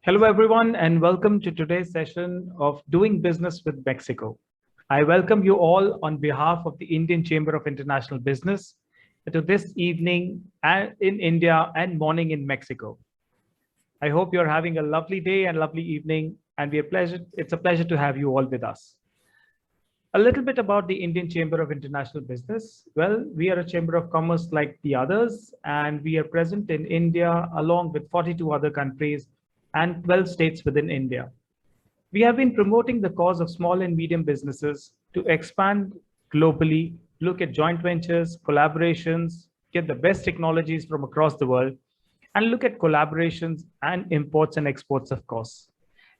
Hello, everyone, and welcome to today's session of Doing Business with Mexico. I welcome you all on behalf of the Indian Chamber of International Business to this evening in India and morning in Mexico. I hope you're having a lovely day and lovely evening, and it's a pleasure to have you all with us. A little bit about the Indian Chamber of International Business. Well, we are a chamber of commerce like the others, and we are present in India along with 42 other countries and 12 states within India. We have been promoting the cause of small and medium businesses to expand globally, look at joint ventures, collaborations, get the best technologies from across the world, and look at collaborations and imports and exports, of course.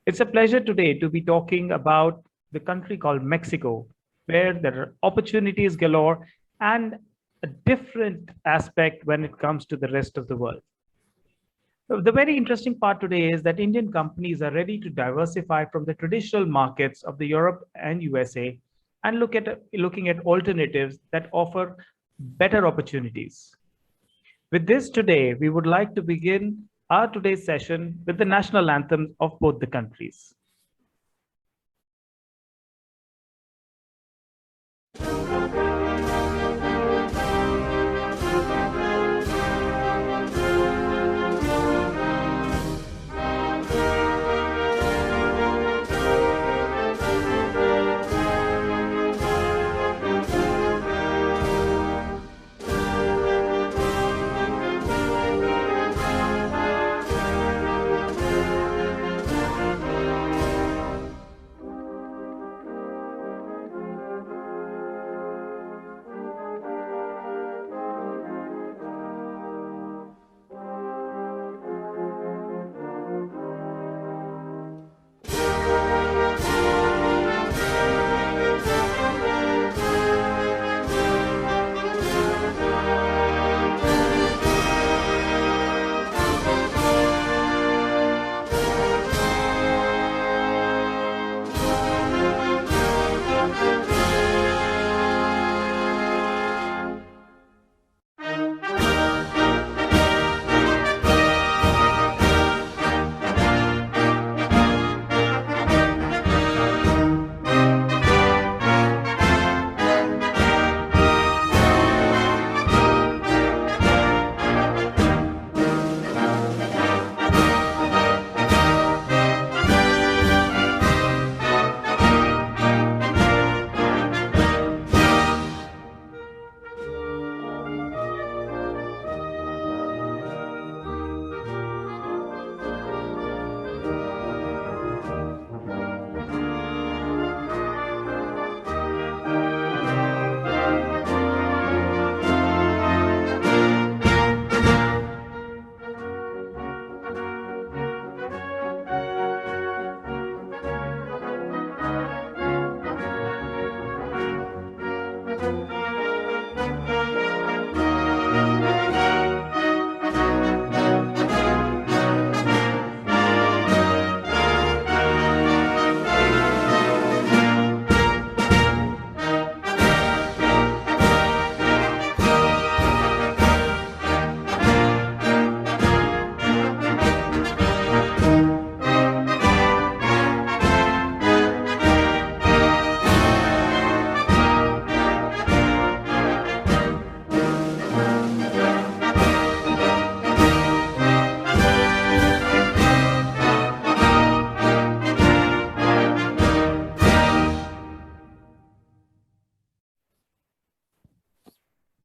It's a pleasure today to be talking about the country called Mexico, where there are opportunities galore and a different aspect when it comes to the rest of the world. The very interesting part today is that Indian companies are ready to diversify from the traditional markets of the Europe and USA and looking at alternatives that offer better opportunities. With this today, we would like to begin our today's session with the national anthems of both the countries.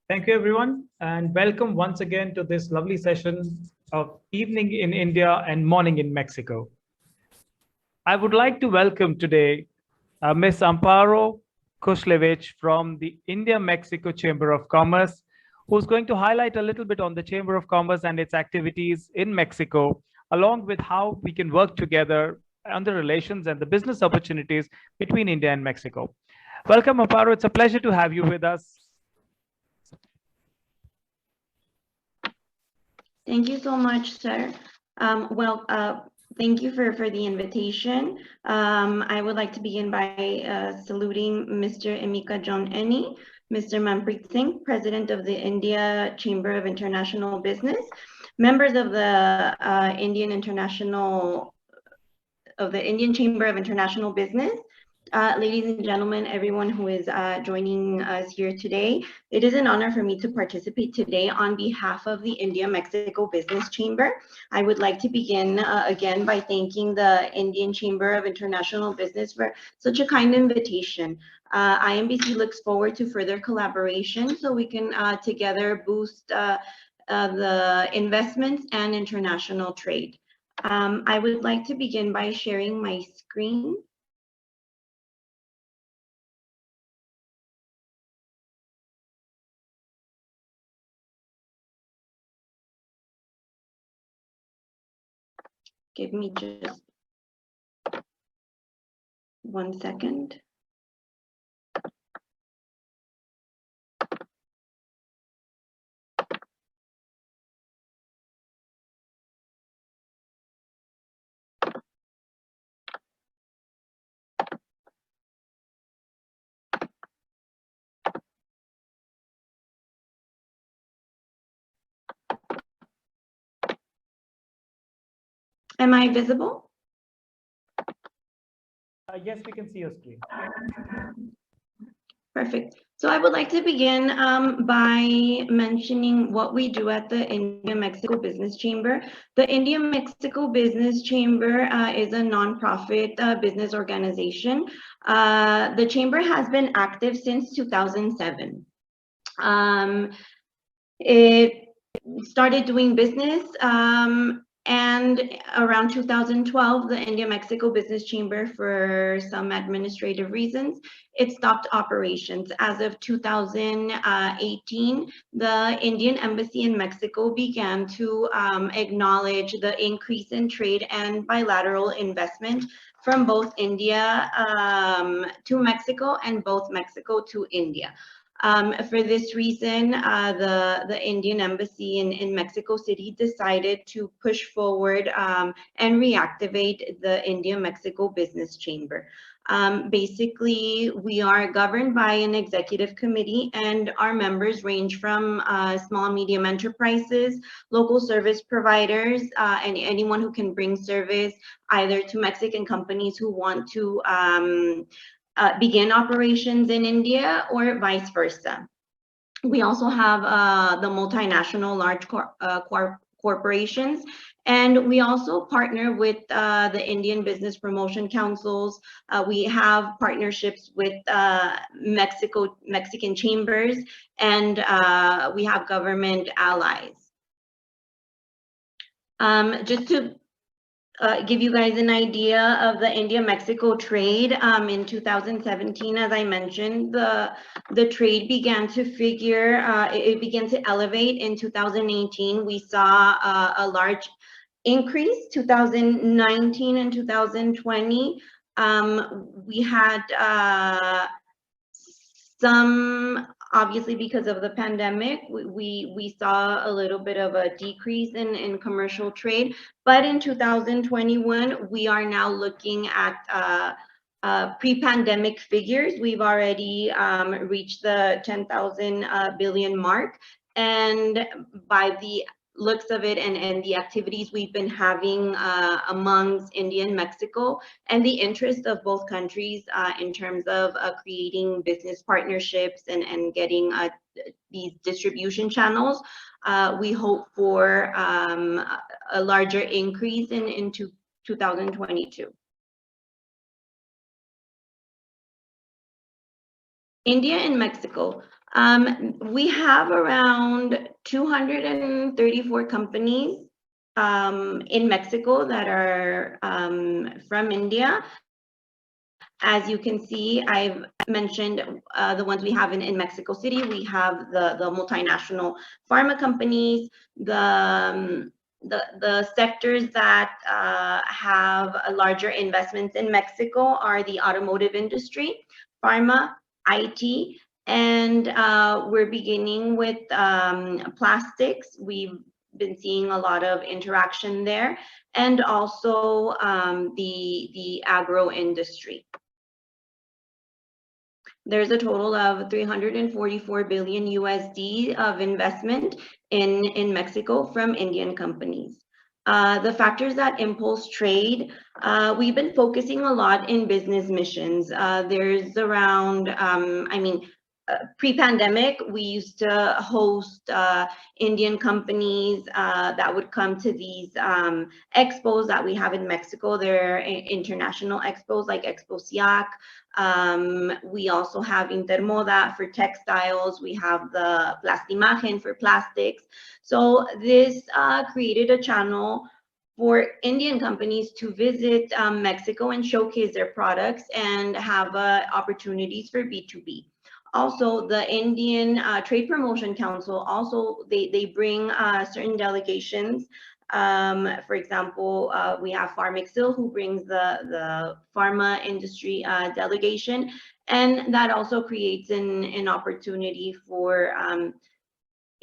Thank you, everyone, and welcome once again to this lovely session of Evening in India and Morning in Mexico. I would like to welcome today Ms. Amparo Kishelevich from the India-Mexico Chamber of Commerce, who's going to highlight a little bit on the Chamber of Commerce and its activities in Mexico, along with how we can work together on the relations and the business opportunities between India and Mexico. Welcome, Amparo. It's a pleasure to have you with us. Thank you so much, sir. Thank you for the invitation. I would like to begin by saluting Mr. Emeka John Eni, Mr. Manpreet Singh, President of the India Chamber of International Business, members of the Indian International the Indian Chamber of International Business. Ladies and gentlemen, everyone who is joining us here today, it is an honor for me to participate today on behalf of the India-Mexico Business Chamber. I would like to begin again by thanking the Indian Chamber of International Business for such a kind invitation. IMBC looks forward to further collaboration so we can together boost the investments and international trade. I would like to begin by sharing my screen. Give me just 1 second. Am I visible? Yes, we can see your screen. Perfect. So I would like to begin by mentioning what we do at the India-Mexico Business Chamber. The India-Mexico Business Chamber is a nonprofit business organization. The chamber has been active since 2007. It started doing business and around 2012, the India-Mexico Business Chamber, for some administrative reasons, it stopped operations. As of 2018, the Indian Embassy in Mexico began to acknowledge the increase in trade and bilateral investment from both India to Mexico and both Mexico to India. For this reason, the Indian Embassy in Mexico City decided to push forward and reactivate the India-Mexico Business Chamber. Basically, we are governed by an executive committee, and our members range from small and medium enterprises, local service providers, and anyone who can bring service either to Mexican companies who want to begin operations in India or vice versa. We also have the multinational large corporations, and we also partner with the Indian Business Promotion Councils. We have partnerships with Mexican chambers, and we have government allies. Just to give you guys an idea of the India-Mexico trade. In 2017, as I mentioned, the trade began to figure, it began to elevate. In 2018, we saw a large increase. 2019 and 2020, we had some, obviously because of the pandemic, we saw a little bit of a decrease in commercial trade. But in 2021, we are now looking at pre-pandemic figures. We've already reached the 10,000 billion mark. And by the looks of it and the activities we've been having amongst India and Mexico, and the interest of both countries in terms of creating business partnerships and getting these distribution channels, we hope for a larger increase in 2022. India and Mexico. We have around 234 companies in Mexico that are from India. As you can see, I've mentioned the ones we have in Mexico City. We have the multinational pharma companies, the sectors that have larger investments in Mexico are the automotive industry, pharma, IT, and we're beginning with plastics. We've been seeing a lot of interaction there, and also the agro industry. There's a total of 344 billion USD of investment in Mexico from Indian companies. The factors that impulse trade, we've been focusing a lot in business missions. There's around, pre-pandemic, we used to host Indian companies that would come to these expos that we have in Mexico. They're international expos like Expo SIAC. We also have Intermoda for textiles. We have the Plastimagen for plastics. So this created a channel for Indian companies to visit Mexico and showcase their products and have opportunities for B2B. Also, the Indian Trade Promotion Council, also they bring certain delegations. For example, we have Pharmixil, who brings the pharma industry delegation, and that also creates an opportunity for a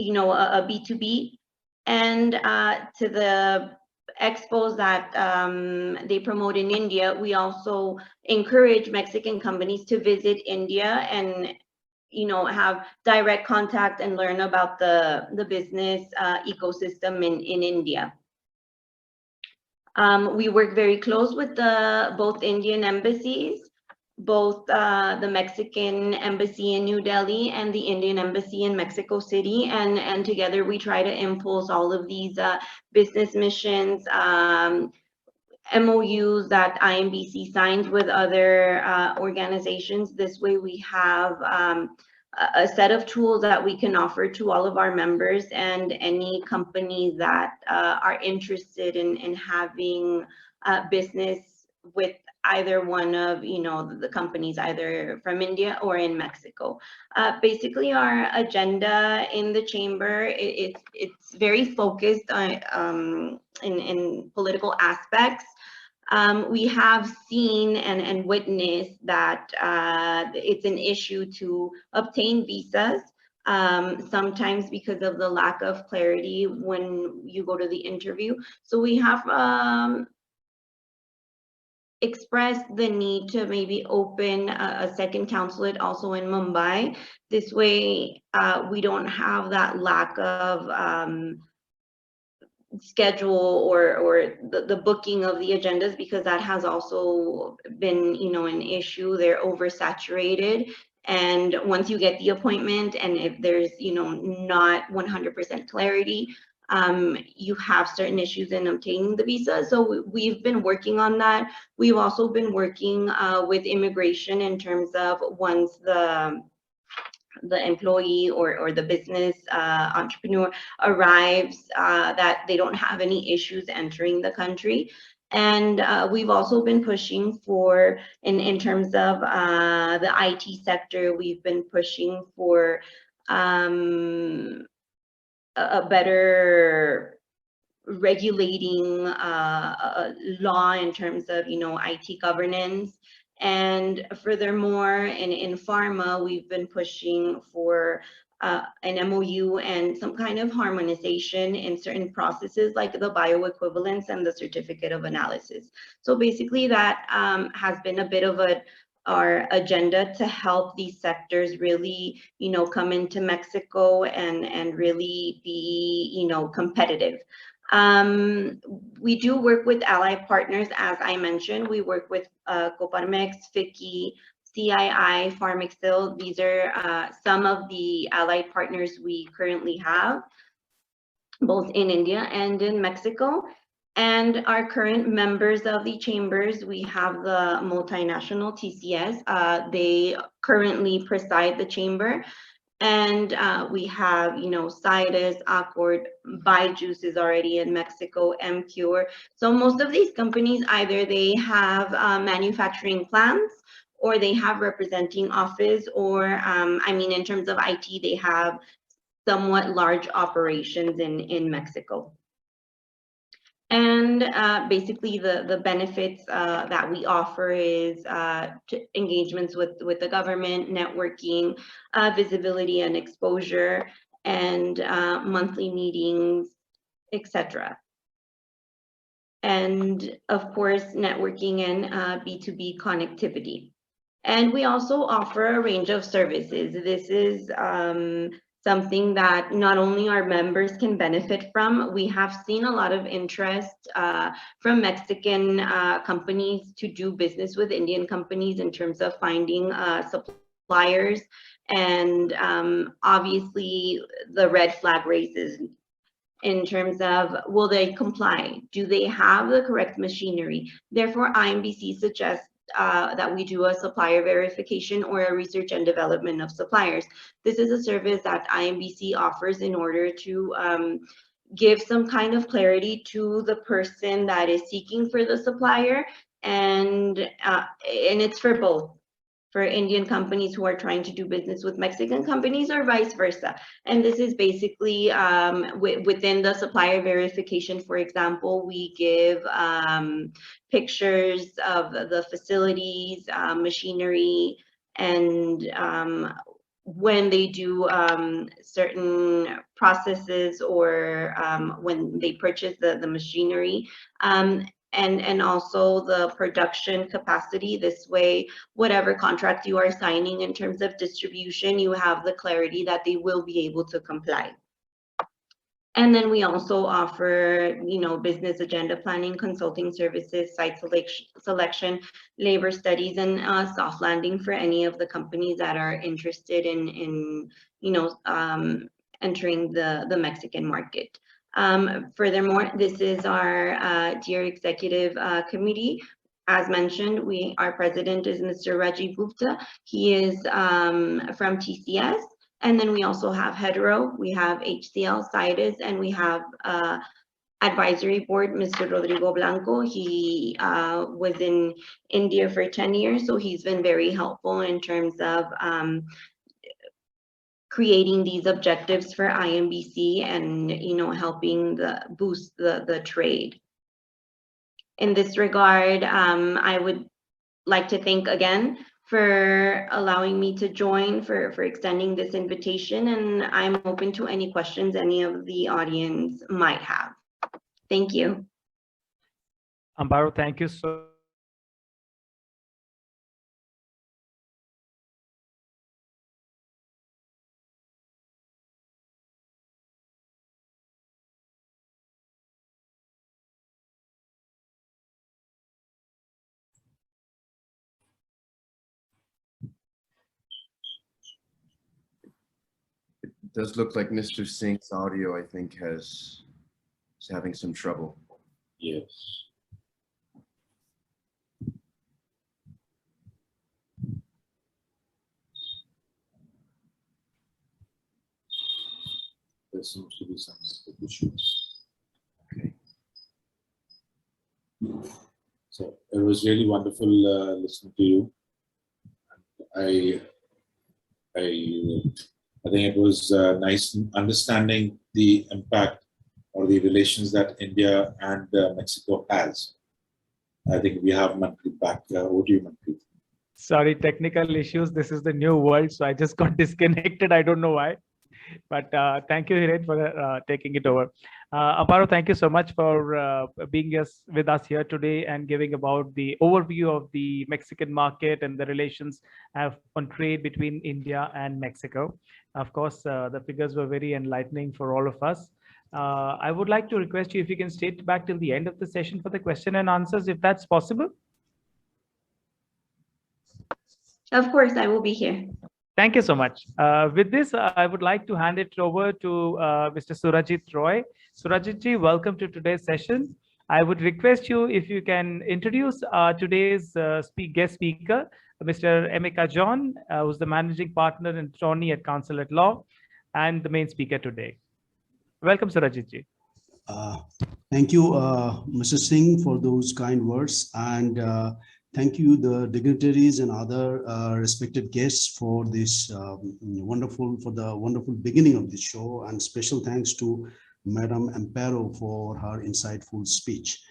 B2B. And to the expos that they promote in India, we also encourage Mexican companies to visit India and have direct contact and learn about the business ecosystem in India. We work very close with both Indian embassies, both the Mexican embassy in New Delhi and the Indian embassy in Mexico City, and together we try to impulse all of these business missions, MOUs that IMBC signs with other organizations. This way we have a set of tools that we can offer to all of our members and any companies that are interested in having business with either one of the companies, either from India or in Mexico. Basically, our agenda in the chamber, it's very focused on in political aspects. We have seen and witnessed that it's an issue to obtain visas, sometimes because of the lack of clarity when you go to the interview. So we have expressed the need to maybe open a second consulate also in Mumbai. This way, we don't have that lack of schedule or the booking of the agendas, because that has also been an issue. They're oversaturated, and once you get the appointment and if there's not 100% clarity, you have certain issues in obtaining the visa. So we've been working on that. We've also been working with immigration in terms of once the employee or the business entrepreneur arrives, that they don't have any issues entering the country. And we've also been pushing for, in terms of the IT sector, we've been pushing for a better regulating law in terms of IT governance. And furthermore, in pharma, we've been pushing for an MOU and some kind of harmonization in certain processes like the bioequivalence and the certificate of analysis. So basically that has been a bit of our agenda to help these sectors really come into Mexico and really be competitive. We do work with allied partners, as I mentioned. We work with Coparmex, FICCI, CII, Pharmixil. These are some of the allied partners we currently have, both in India and in Mexico. And our current members of the chambers, we have the multinational TCS. They currently preside the chamber. And we have, Citus, Accord, Byju's is already in Mexico, MCure. So most of these companies, either they have manufacturing plants, or they have representing office, or in terms of IT, they have somewhat large operations in Mexico. And basically the benefits that we offer is engagements with the government, networking, visibility and exposure, and monthly meetings, etc. And of course, networking and B2B connectivity. And we also offer a range of services. This is something that not only our members can benefit from. We have seen a lot of interest from Mexican companies to do business with Indian companies in terms of finding suppliers. And obviously the red flag raises in terms of, will they comply? Do they have the correct machinery? Therefore, IMBC suggests that we do a supplier verification or a research and development of suppliers. This is a service that IMBC offers in order to give some kind of clarity to the person that is seeking for the supplier, and it's for both, for Indian companies who are trying to do business with Mexican companies or vice versa. And this is basically within the supplier verification. For example, we give pictures of the facilities, machinery, and when they do certain processes, or when they purchase the machinery, and also the production capacity. This way, whatever contract you are signing in terms of distribution, you have the clarity that they will be able to comply. And then we also offer, business agenda planning, consulting services, site selection, labor studies, and soft landing for any of the companies that are interested in entering the Mexican market. Furthermore, this is our dear executive committee. As mentioned, our president is Mr. Rajiv Gupta. He is from TCS. And then we also have Hetero, we have HCL, CITES, and we have advisory board, Mr. Rodrigo Blanco. He was in India for 10 years, so he's been very helpful in terms of creating these objectives for IMBC and helping boost the trade. In this regard, I would like to thank again for allowing me to join, for extending this invitation, and I'm open to any questions any of the audience might have. Thank you. Amparo, thank you so does look like Mr. Singh's audio, I think, is having some trouble. Yes. There seems to be some issues. Okay. So it was really wonderful listening to you. I think it was nice understanding the impact or the relations that India and Mexico has. I think we have Manpreet back. Over to you, Manpreet. sorry, technical issues. This is the new world, so I just got disconnected. I don't know why. But thank you, Hiren, for taking it over. Amparo, thank you so much for being with us here today and giving about the overview of the Mexican market and the relations on trade between India and Mexico. Of course, the figures were very enlightening for all of us. I would like to request you if you can stay back till the end of the session for the question and answers, if that's possible. Of course, I will be here. Thank you so much. With this, I would like to hand it over to Mr. Surajit Roy. Surajit, welcome to today's session. I would request you if you can introduce today's guest speaker, Mr. Emeka John, who's the managing partner and attorney at Counsel at Law, and the main speaker today. Welcome, Surajit. Thank you, Mr. Singh, for those kind words, and thank you, the dignitaries and other respected guests for this wonderful beginning of the show, and special thanks to Madam Amparo for her insightful speech.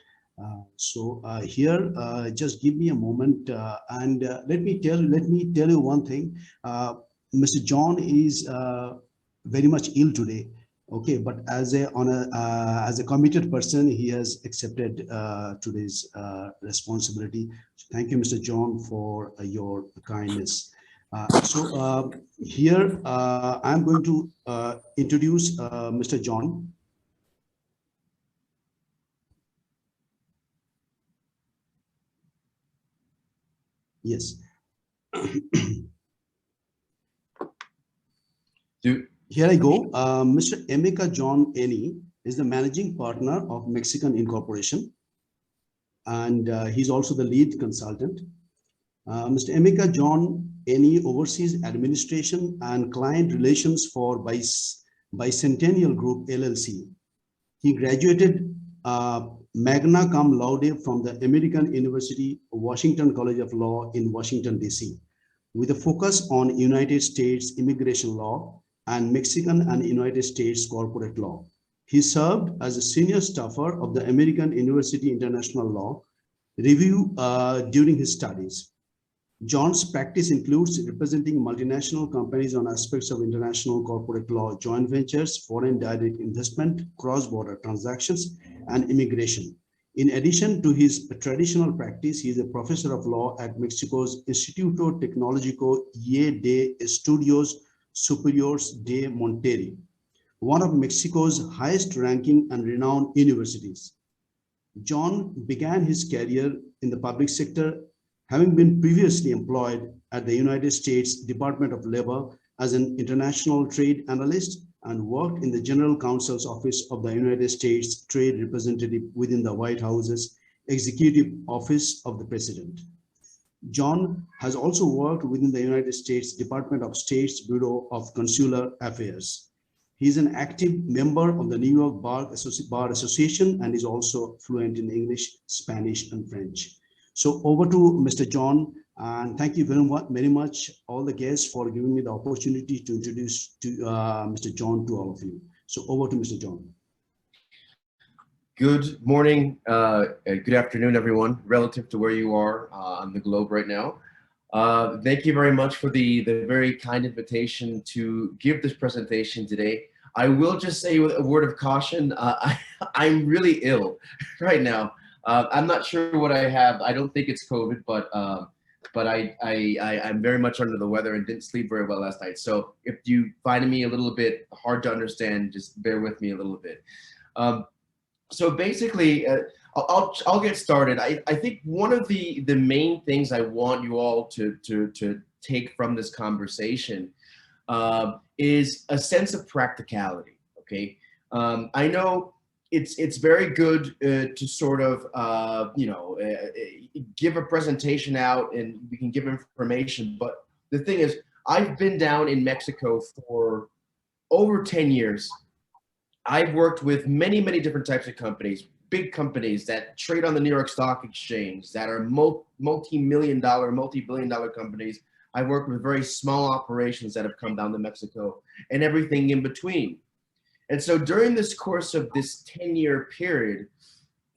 Here, just give me a moment, and let me tell you one thing. Mr. John is very much ill today. Okay, but as a committed person, he has accepted today's responsibility. So thank you, Mr. John, for your kindness. Here I'm going to introduce Mr. John. Yes. Here I go. Mr. Emeka John Eni is the managing partner of Mitigation Incorporation, and he's also the lead consultant. Mr. Emeka John Eni oversees administration and client relations for Bicentennial Group LLC. He graduated magna cum laude from the American University Washington College of Law in Washington, D.C., with a focus on United States immigration law and Mexican and United States corporate law. He served as a senior staffer of the American University International Law Review during his studies. John's practice includes representing multinational companies on aspects of international corporate law, joint ventures, foreign direct investment, cross-border transactions, and immigration. In addition to his traditional practice, he is a professor of law at Mexico's Instituto Tecnológico y de Estudios Superiores de Monterrey, one of Mexico's highest-ranking and renowned universities. John began his career in the public sector, having been previously employed at the United States Department of Labor as an international trade analyst and worked in the General Counsel's Office of the United States Trade Representative within the White House's Executive Office of the President. John has also worked within the United States Department of State's Bureau of Consular Affairs. He is an active member of the New York Bar Association and is also fluent in English, Spanish, and French. So over to Mr. John, and thank you very much, all the guests, for giving me the opportunity to introduce Mr. John to all of you. So over to Mr. John. Good morning, good afternoon, everyone, relative to where you are on the globe right now. Thank you very much for the very kind invitation to give this presentation today. I will just say a word of caution. I'm really ill right now. I'm not sure what I have. I don't think it's COVID, but I'm very much under the weather and didn't sleep very well last night. So if you find me a little bit hard to understand, just bear with me a little bit. So basically, I'll get started. I think one of the main things I want you all to take from this conversation is a sense of practicality. Okay, I know it's very good to sort of give a presentation out and we can give information, but the thing is, I've been down in Mexico for over 10 years. I've worked with many different types of companies, big companies that trade on the New York Stock Exchange, that are multi-billion dollar companies. I've worked with very small operations that have come down to Mexico and everything in between. And so during this course of this 10-year period,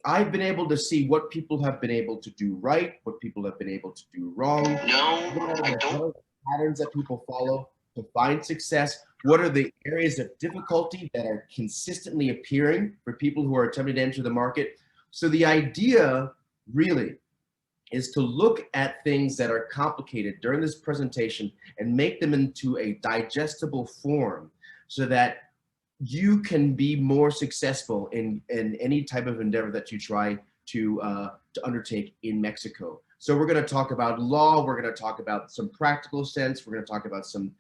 I've been able to see what people have been able to do right, what people have been able to do wrong. What are the patterns that people follow to find success? What are the areas of difficulty that are consistently appearing for people who are attempting to enter the market? So the idea really is to look at things that are complicated during this presentation and make them into a digestible form so that you can be more successful in any type of endeavor that you try to undertake in Mexico. So we're going to talk about law. We're going to talk about some practical sense. We're going to talk about some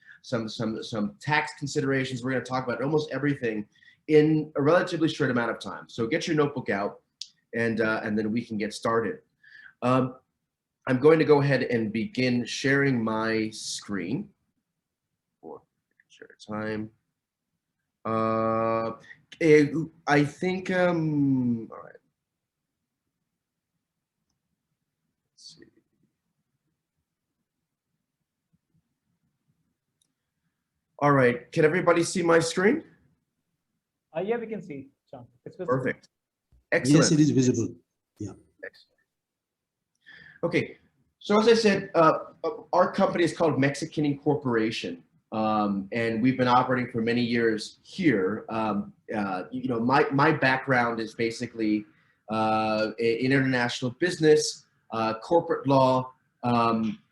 tax considerations. We're going to talk about almost everything in a relatively short amount of time. So get your notebook out, and then we can get started. I'm going to go ahead and begin sharing my screen for share time. I think all right. All right, can everybody see my screen? Yeah, we can see, John. It's visible. Perfect. Excellent. Yes, it is visible. Yeah. Excellent. Okay, so as I said, our company is called Mitigation Incorporation, and we've been operating for many years here. My background is basically in international business, corporate law,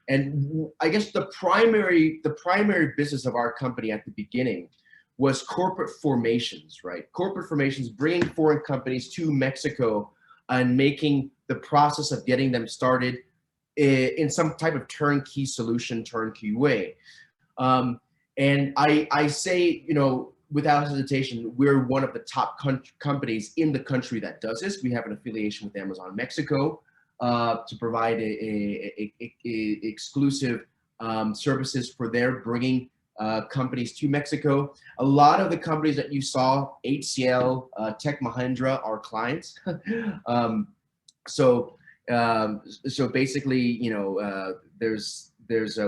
And I guess the primary business of our company at the beginning was corporate formations, right? Corporate formations, bringing foreign companies to Mexico and making the process of getting them started in some type of turnkey solution, turnkey way. And I say, you know, without hesitation, we're one of the top companies in the country that does this. We have an affiliation with Amazon Mexico to provide a exclusive services for their bringing companies to Mexico. A lot of the companies that you saw, HCL, Tech Mahindra, are clients. So basically, you know,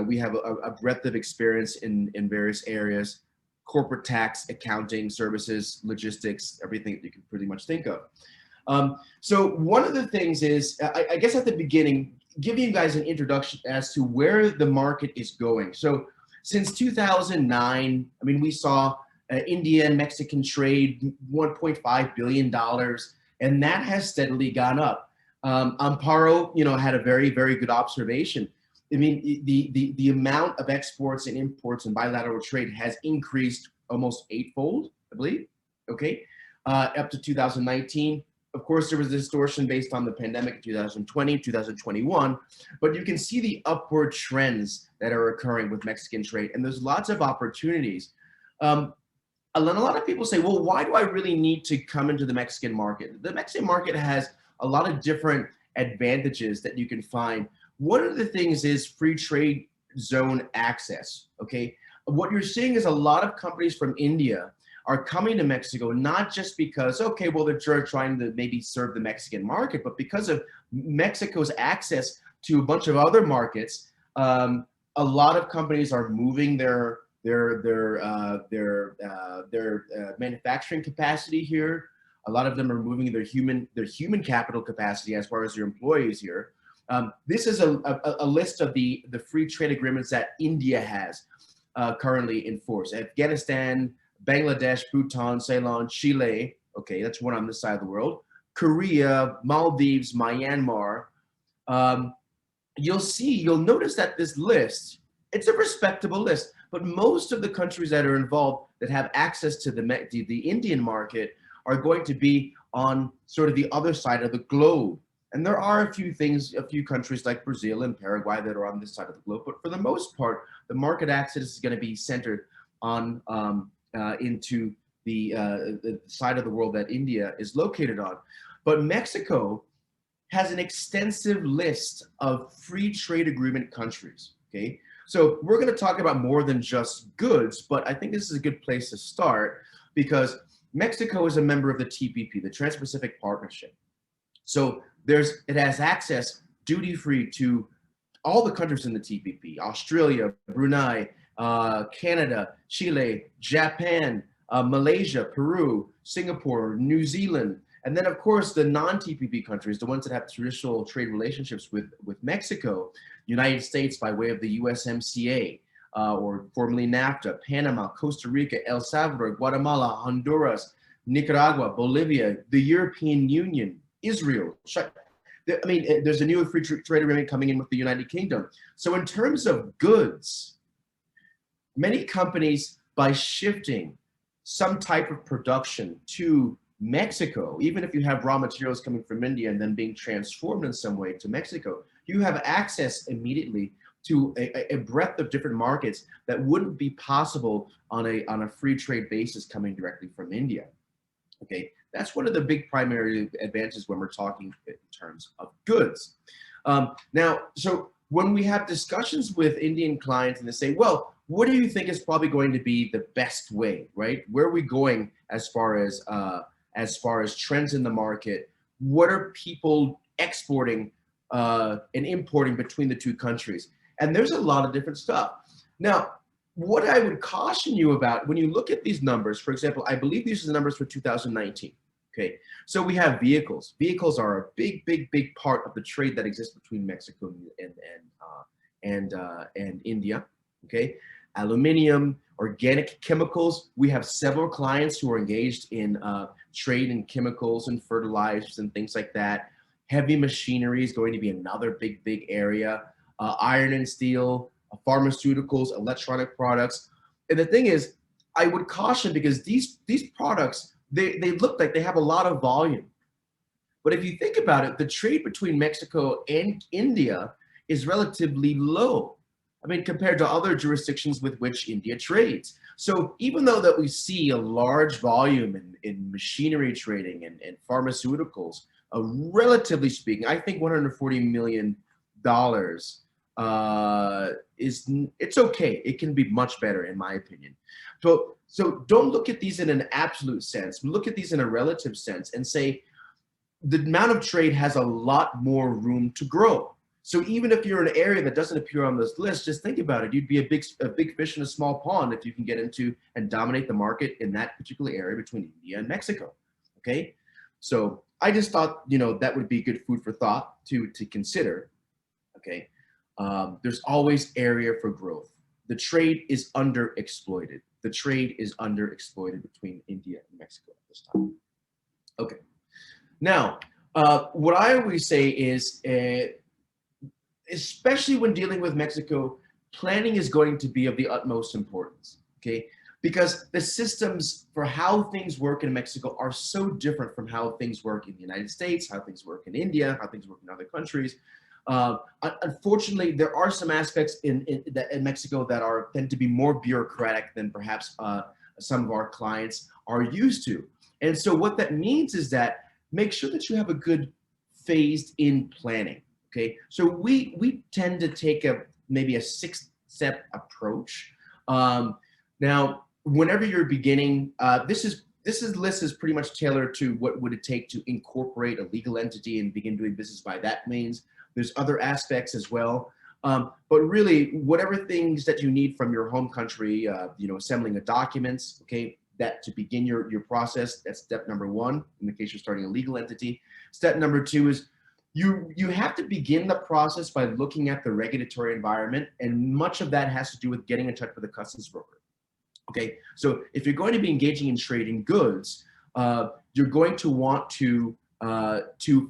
we have a breadth of experience in various areas: corporate tax, accounting, services, logistics, everything that you can pretty much think of. So one of the things is, I guess at the beginning, giving you guys an introduction as to where the market is going. So since 2009, I mean, we saw India and Mexican trade $1.5 billion, and that has steadily gone up. Amparo, you know, had a very, very good observation. I mean, the amount of exports and imports and bilateral trade has increased almost eightfold, I believe, okay, up to 2019. Of course, there was a distortion based on the pandemic in 2020, 2021, but you can see the upward trends that are occurring with Mexican trade, and there's lots of opportunities. A lot of people say, well, why do I really need to come into the Mexican market? The Mexican market has a lot of different advantages that you can find. One of the things is free trade zone access, okay? What you're seeing is a lot of companies from India are coming to Mexico, not just because, okay, well, they're trying to maybe serve the Mexican market, but because of Mexico's access to a bunch of other markets. A lot of companies are moving their manufacturing capacity here. A lot of them are moving their human capital capacity as far as their employees here. This is a list of the free trade agreements that India has currently in force. Afghanistan, Bangladesh, Bhutan, Ceylon, Chile, okay, that's one on this side of the world. Korea, Maldives, Myanmar. You'll notice that this list, it's a respectable list, but most of the countries that are involved that have access to the Indian market are going to be on sort of the other side of the globe. And there are a few countries like Brazil and Paraguay that are on this side of the globe, but for the most part, the market access is going to be centered on into the side of the world that India is located on. But Mexico has an extensive list of free trade agreement countries, okay? So we're going to talk about more than just goods, but I think this is a good place to start because Mexico is a member of the TPP, the Trans-Pacific Partnership. So it has access duty-free to all the countries in the TPP: Australia, Brunei, Canada, Chile, Japan, Malaysia, Peru, Singapore, New Zealand, and then of course the non-TPP countries, the ones that have traditional trade relationships with Mexico: United States by way of the USMCA, or formerly NAFTA, Panama, Costa Rica, El Salvador, Guatemala, Honduras, Nicaragua, Bolivia, the European Union, Israel. I mean, there's a new free trade agreement coming in with the United Kingdom. So in terms of goods, many companies, by shifting some type of production to Mexico, even if you have raw materials coming from India and then being transformed in some way to Mexico, you have access immediately to a breadth of different markets that wouldn't be possible on a free trade basis coming directly from India. Okay, that's one of the big primary advantages when we're talking in terms of goods. Now, so when we have discussions with Indian clients and they say, well, what do you think is probably going to be the best way, right? Where are we going as far as trends in the market? What are people exporting and importing between the two countries? And there's a lot of different stuff. Now, what I would caution you about when you look at these numbers, for example, I believe these are the numbers for 2019. Okay, so we have vehicles. Vehicles are a big, big, big part of the trade that exists between Mexico and India. Okay, aluminum, organic chemicals. We have several clients who are engaged in trade in chemicals and fertilizers and things like that. Heavy machinery is going to be another big, big area. iron and steel, pharmaceuticals, electronic products. And the thing is, I would caution, because these products, they look like they have a lot of volume. But if you think about it, the trade between Mexico and India is relatively low. I mean, compared to other jurisdictions with which India trades. So even though that we see a large volume in machinery trading and pharmaceuticals, relatively speaking, I think $140 million it's okay. It can be much better, in my opinion. So don't look at these in an absolute sense. Look at these in a relative sense and say the amount of trade has a lot more room to grow. So even if you're in an area that doesn't appear on this list, just think about it. You'd be a big fish in a small pond if you can get into and dominate the market in that particular area between India and Mexico. Okay, so I just thought, you know, that would be good food for thought to consider. Okay, there's always area for growth. The trade is underexploited. The trade is underexploited between India and Mexico at this time. Okay, now what I always say is, especially when dealing with Mexico, planning is going to be of the utmost importance, okay? Because the systems for how things work in Mexico are so different from how things work in the United States, how things work in India, how things work in other countries. Unfortunately, there are some aspects in Mexico that tend to be more bureaucratic than perhaps some of our clients are used to. And so what that means is that make sure that you have a good phased in planning. Okay, so we tend to take maybe a 6-step approach. Now, whenever you're beginning, this list is pretty much tailored to what would it take to incorporate a legal entity and begin doing business by that means. There's other aspects as well, but really, whatever things that you need from your home country, you know, assembling the documents, okay, that to begin your process. That's step number 1 in the case you're starting a legal entity. Step number 2 is you have to begin the process by looking at the regulatory environment, and much of that has to do with getting in touch with a customs broker. Okay, so if you're going to be engaging in trading goods, you're going to want to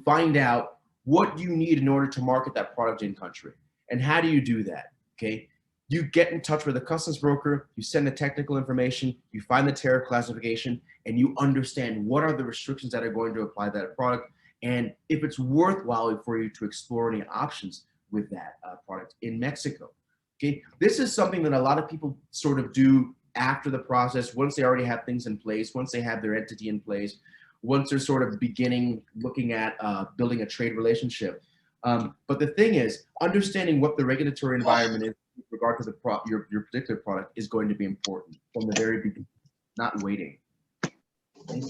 find out what you need in order to market that product in country. And how do you do that? Okay, you get in touch with a customs broker, you send the technical information, you find the tariff classification, and you understand what are the restrictions that are going to apply to that product, and if it's worthwhile for you to explore any options with that product in Mexico. Okay, this is something that a lot of people sort of do after the process, once they already have things in place, once they have their entity in place, once they're sort of beginning looking at building a trade relationship. But the thing is, understanding what the regulatory environment is with regard to your particular product is going to be important from the very beginning, not waiting. Okay?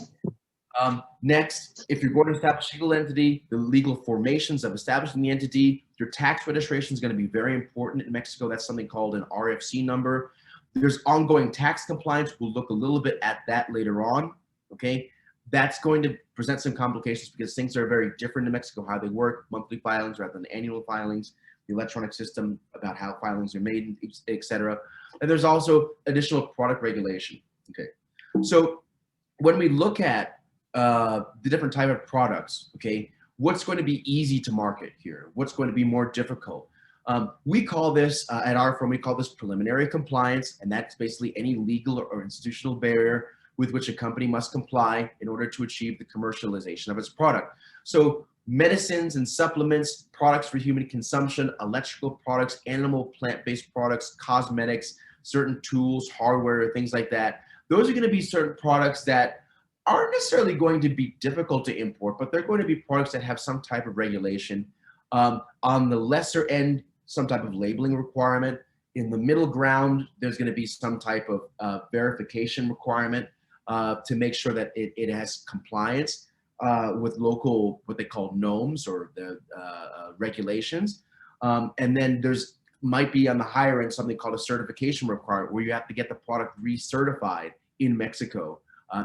Next, if you're going to establish a legal entity, the legal formations of establishing the entity, your tax registration is going to be very important in Mexico. That's something called an RFC number. There's ongoing tax compliance. We'll look a little bit at that later on, okay? That's going to present some complications because things are very different in Mexico, how they work, monthly filings rather than annual filings, the electronic system about how filings are made, et cetera. And there's also additional product regulation, okay? So when we look at the different type of products, okay, what's going to be easy to market here? What's going to be more difficult? We call this, at our firm, we call this preliminary compliance, and that's basically any legal or institutional barrier with which a company must comply in order to achieve the commercialization of its product. So medicines and supplements, products for human consumption, electrical products, animal plant-based products, cosmetics, certain tools, hardware, things like that. Those are going to be certain products that aren't necessarily going to be difficult to import, but they're going to be products that have some type of regulation. On the lesser end, some type of labeling requirement. In the middle ground, there's going to be some type of verification requirement to make sure that it has compliance with local, what they call norms or the regulations. And then there's might be on the higher end something called a certification requirement where you have to get the product recertified in Mexico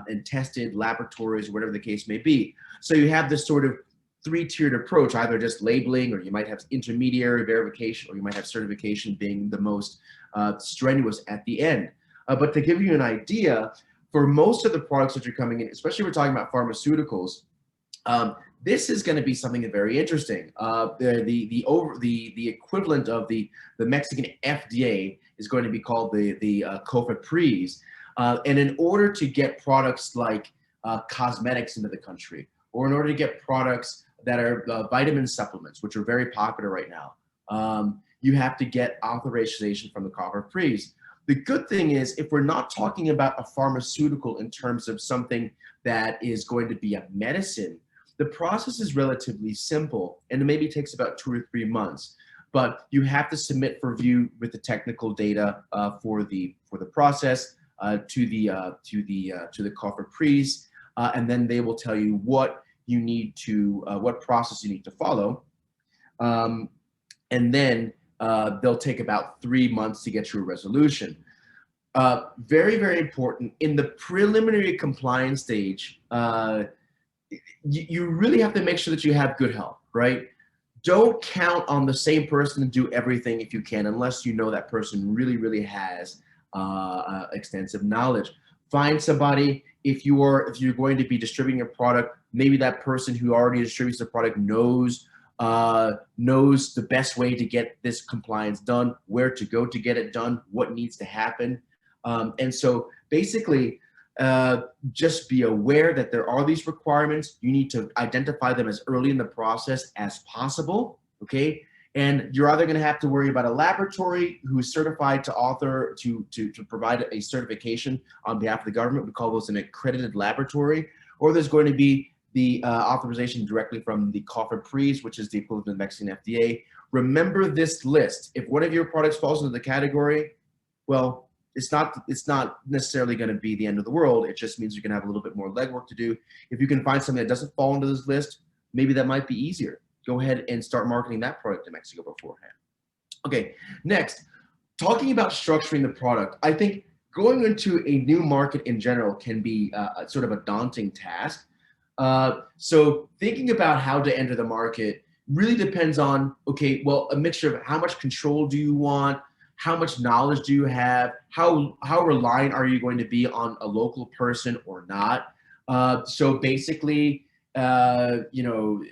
and tested, laboratories, whatever the case may be. So you have this sort of 3-tiered approach, either just labeling, or you might have intermediary verification, or you might have certification being the most strenuous at the end. But to give you an idea, for most of the products that are coming in, especially if we're talking about pharmaceuticals, this is going to be something very interesting. The equivalent of the Mexican FDA is going to be called the COFEPRIS. And in order to get products like cosmetics into the country, or in order to get products that are vitamin supplements, which are very popular right now, you have to get authorization from the COFEPRIS. The good thing is, if we're not talking about a pharmaceutical in terms of something that is going to be a medicine, the process is relatively simple, and it maybe takes about 2 or 3 months. But you have to submit for review with the technical data for the process to the COFEPRIS, and then they will tell you what you need to what process you need to follow, and then they'll take about 3 months to get you a resolution. Very, very important. In the preliminary compliance stage, you really have to make sure that you have good help, right? Don't count on the same person to do everything if you can, unless you know that person really, really has extensive knowledge. Find somebody. If you're going to be distributing a product, maybe that person who already distributes the product knows the best way to get this compliance done, where to go to get it done, what needs to happen. And so basically, just be aware that there are these requirements. You need to identify them as early in the process as possible, okay? And you're either going to have to worry about a laboratory who is certified to provide a certification on behalf of the government. We call those an accredited laboratory. Or there's going to be the authorization directly from the COFEPRIS, which is the equivalent of the Mexican FDA. Remember this list. If one of your products falls into the category, well, it's not necessarily going to be the end of the world. It just means you're going to have a little bit more legwork to do. If you can find something that doesn't fall into this list, maybe that might be easier. Go ahead and start marketing that product to Mexico beforehand. Okay, next, talking about structuring the product. I think going into a new market in general can be sort of a daunting task. So thinking about how to enter the market really depends on, okay, well, a mixture of how much control do you want, how much knowledge do you have, how reliant are you going to be on a local person or not. So basically, you know,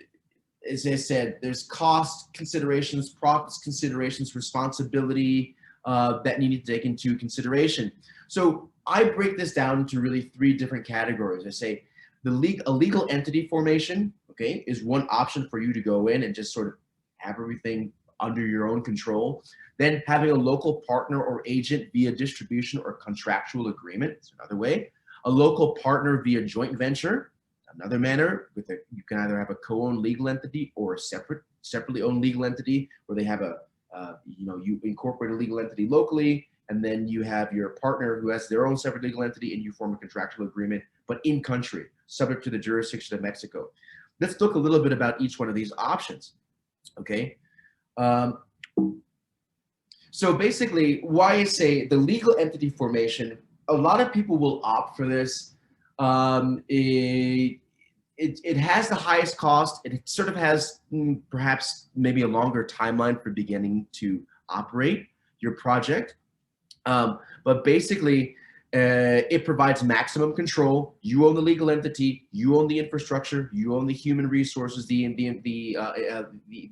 as I said, there's cost considerations, profits considerations, responsibility that need to take into consideration. So I break this down into really 3 different categories. I say a legal entity formation, okay, is one option for you to go in and just sort of have everything under your own control. Then having a local partner or agent via distribution or contractual agreement is another way. A local partner via joint venture, another manner. You can either have a co-owned legal entity or a separately owned legal entity where they have you incorporate a legal entity locally, and then you have your partner who has their own separate legal entity, and you form a contractual agreement, but in country, subject to the jurisdiction of Mexico. Let's look a little bit about each one of these options, okay? So basically, why I say the legal entity formation, a lot of people will opt for this. It has the highest cost. It sort of has perhaps maybe a longer timeline for beginning to operate your project. But basically, it provides maximum control. You own the legal entity, you own the infrastructure, you own the human resources, the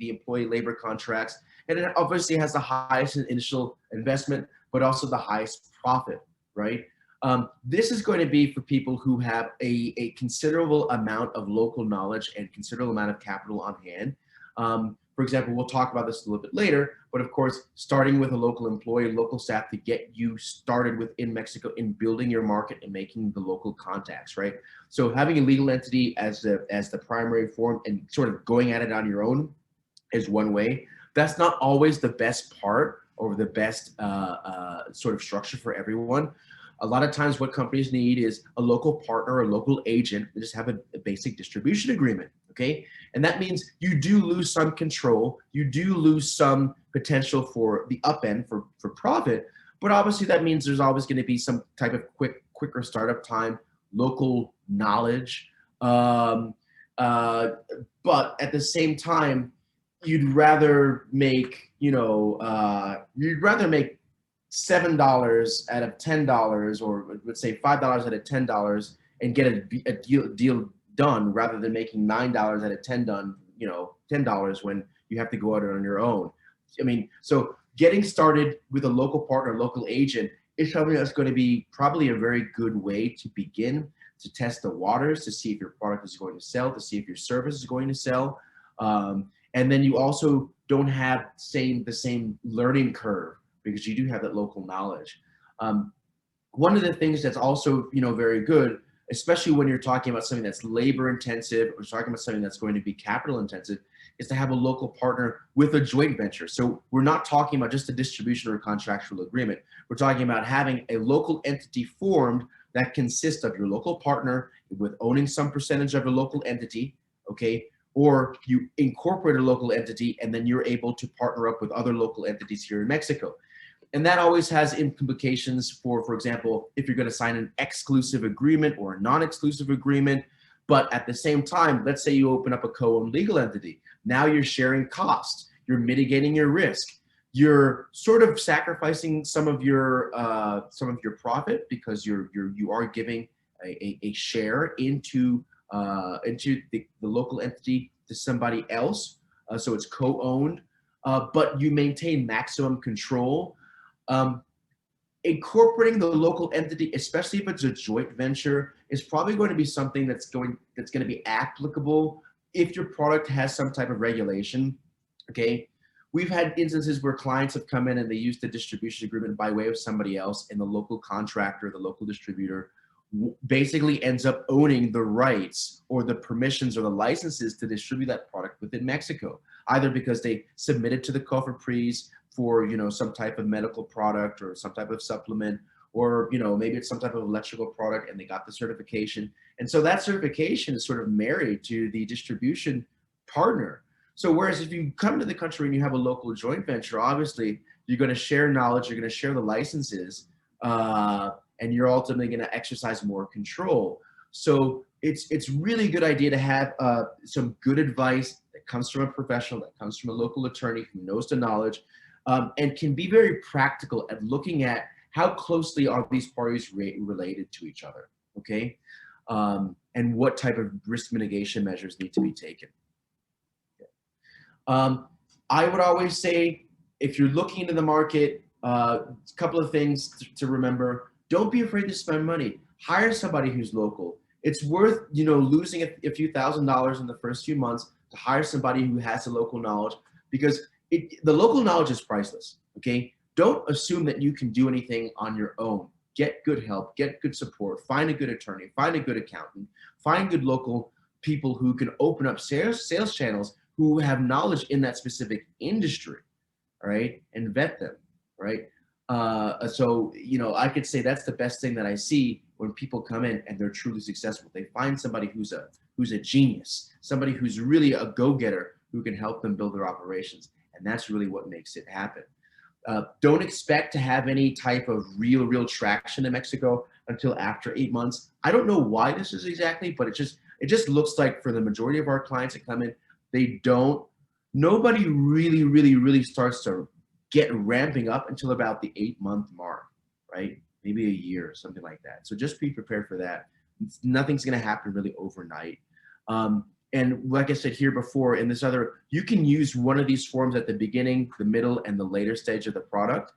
employee labor contracts, and it obviously has the highest initial investment, but also the highest profit, right? This is going to be for people who have a considerable amount of local knowledge and considerable amount of capital on hand. For example, we'll talk about this a little bit later, but of course, starting with a local employee, local staff to get you started within Mexico in building your market and making the local contacts, right? So having a legal entity as the primary form and sort of going at it on your own is one way. That's not always the best part or the best sort of structure for everyone. A lot of times what companies need is a local partner, a local agent, they just have a basic distribution agreement, okay? And that means you do lose some control, you do lose some potential for the upend for profit, but obviously that means there's always gonna be some type of quicker startup time, local knowledge, but at the same time, you'd rather make, $7 out of $10, or let's say $5 out of $10, and get a deal done rather than making $9 out of $10 when you have to go out on your own. I mean, so getting started with a local partner, local agent is something that's going to be probably a very good way to begin to test the waters, to see if your product is going to sell, to see if your service is going to sell. And then you also don't have the same learning curve because you do have that local knowledge. One of the things that's also, very good, especially when you're talking about something that's labor intensive or talking about something that's going to be capital intensive, is to have a local partner with a joint venture. So we're not talking about just a distribution or a contractual agreement. We're talking about having a local entity formed that consists of your local partner with owning some percentage of a local entity, okay? Or you incorporate a local entity and then you're able to partner up with other local entities here in Mexico. And that always has implications for example, if you're going to sign an exclusive agreement or a non-exclusive agreement. But at the same time, let's say you open up a co-owned legal entity. Now you're sharing costs. You're mitigating your risk. You're sort of sacrificing some of your profit because you are giving a share into the local entity to somebody else. So it's co-owned, but you maintain maximum control. Incorporating the local entity, especially if it's a joint venture, is probably going to be something that's going to be applicable if your product has some type of regulation. Okay, we've had instances where clients have come in and they use the distribution agreement by way of somebody else, and the local contractor, the local distributor, basically ends up owning the rights or the permissions or the licenses to distribute that product within Mexico, either because they submitted to the COFEPRIS for some type of medical product or some type of supplement, or maybe it's some type of electrical product and they got the certification, and so that certification is sort of married to the distribution partner. So whereas if you come to the country and you have a local joint venture, obviously you're going to share knowledge, you're going to share the licenses, and you're ultimately going to exercise more control. So it's really a good idea to have some good advice that comes from a professional, that comes from a local attorney who knows the knowledge, and can be very practical at looking at how closely are these parties related to each other, okay? And what type of risk mitigation measures need to be taken. I would always say, if you're looking into the market, a couple of things to remember. Don't be afraid to spend money. Hire somebody who's local. It's worth, losing a few $1,000s in the first few months to hire somebody who has the local knowledge, because the local knowledge is priceless, okay? Don't assume that you can do anything on your own. Get good help, get good support, find a good attorney, find a good accountant, find good local people who can open up sales channels who have knowledge in that specific industry, all right? And vet them, right? So, I could say that's the best thing that I see when people come in and they're truly successful. They find somebody who's a genius, somebody who's really a go-getter who can help them build their operations. And that's really what makes it happen. Don't expect to have any type of real traction in Mexico until after 8 months. I don't know why this is exactly, but it just looks like for the majority of our clients that come in, nobody really starts to get ramping up until about the 8-month mark, right? Maybe a year, something like that. So just be prepared for that. Nothing's going to happen really overnight. And like I said here before, in this you can use one of these forms at the beginning, the middle, and the later stage of the project,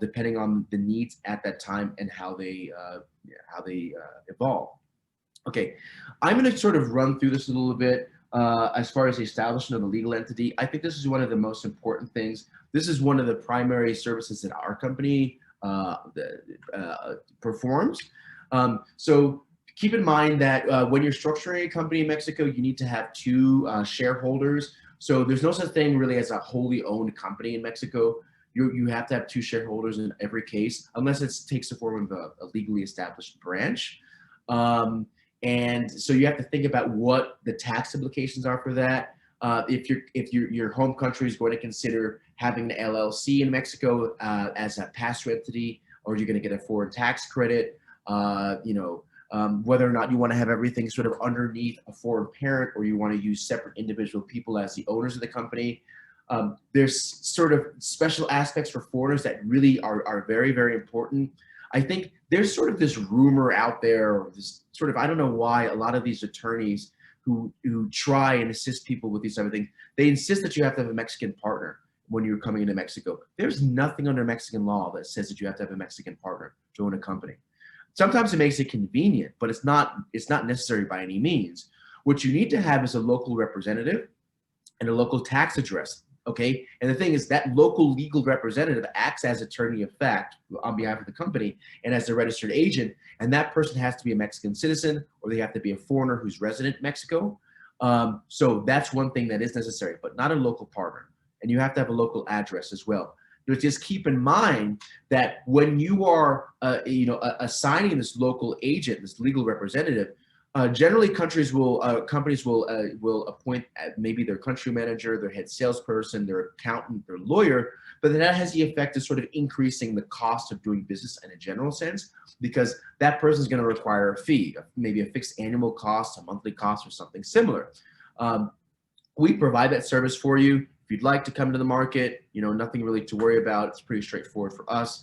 depending on the needs at that time and how they evolve. Okay, I'm going to sort of run through this a little bit as far as the establishment of a legal entity. I think this is one of the most important things. This is one of the primary services that our company performs. So keep in mind that when you're structuring a company in Mexico, you need to have 2 shareholders. So there's no such thing really as a wholly owned company in Mexico. You have to have 2 shareholders in every case, unless it takes the form of a legally established branch. And so you have to think about what the tax implications are for that. If your home country is going to consider having an LLC in Mexico as a pass-through entity, or you're going to get a foreign tax credit, whether or not you want to have everything sort of underneath a foreign parent, or you want to use separate individual people as the owners of the company. There's sort of special aspects for foreigners that really are very important. I think there's sort of this rumor out there, or this sort of, I don't know why a lot of these attorneys who try and assist people with these type of things, they insist that you have to have a Mexican partner when you're coming into Mexico. There's nothing under Mexican law that says that you have to have a Mexican partner to own a company. Sometimes it makes it convenient, but it's not necessary by any means. What you need to have is a local representative and a local tax address, okay? And the thing is that local legal representative acts as attorney of fact on behalf of the company and as a registered agent, and that person has to be a Mexican citizen, or they have to be a foreigner who's resident in Mexico. So that's one thing that is necessary, but not a local partner. And you have to have a local address as well. Just keep in mind that when you are, assigning this local agent, this legal representative, generally companies will appoint maybe their country manager, their head salesperson, their accountant, their lawyer, but that has the effect of sort of increasing the cost of doing business in a general sense, because that person is going to require a fee, maybe a fixed annual cost, a monthly cost, or something similar. We provide that service for you. If you'd like to come to the market, nothing really to worry about. It's pretty straightforward for us.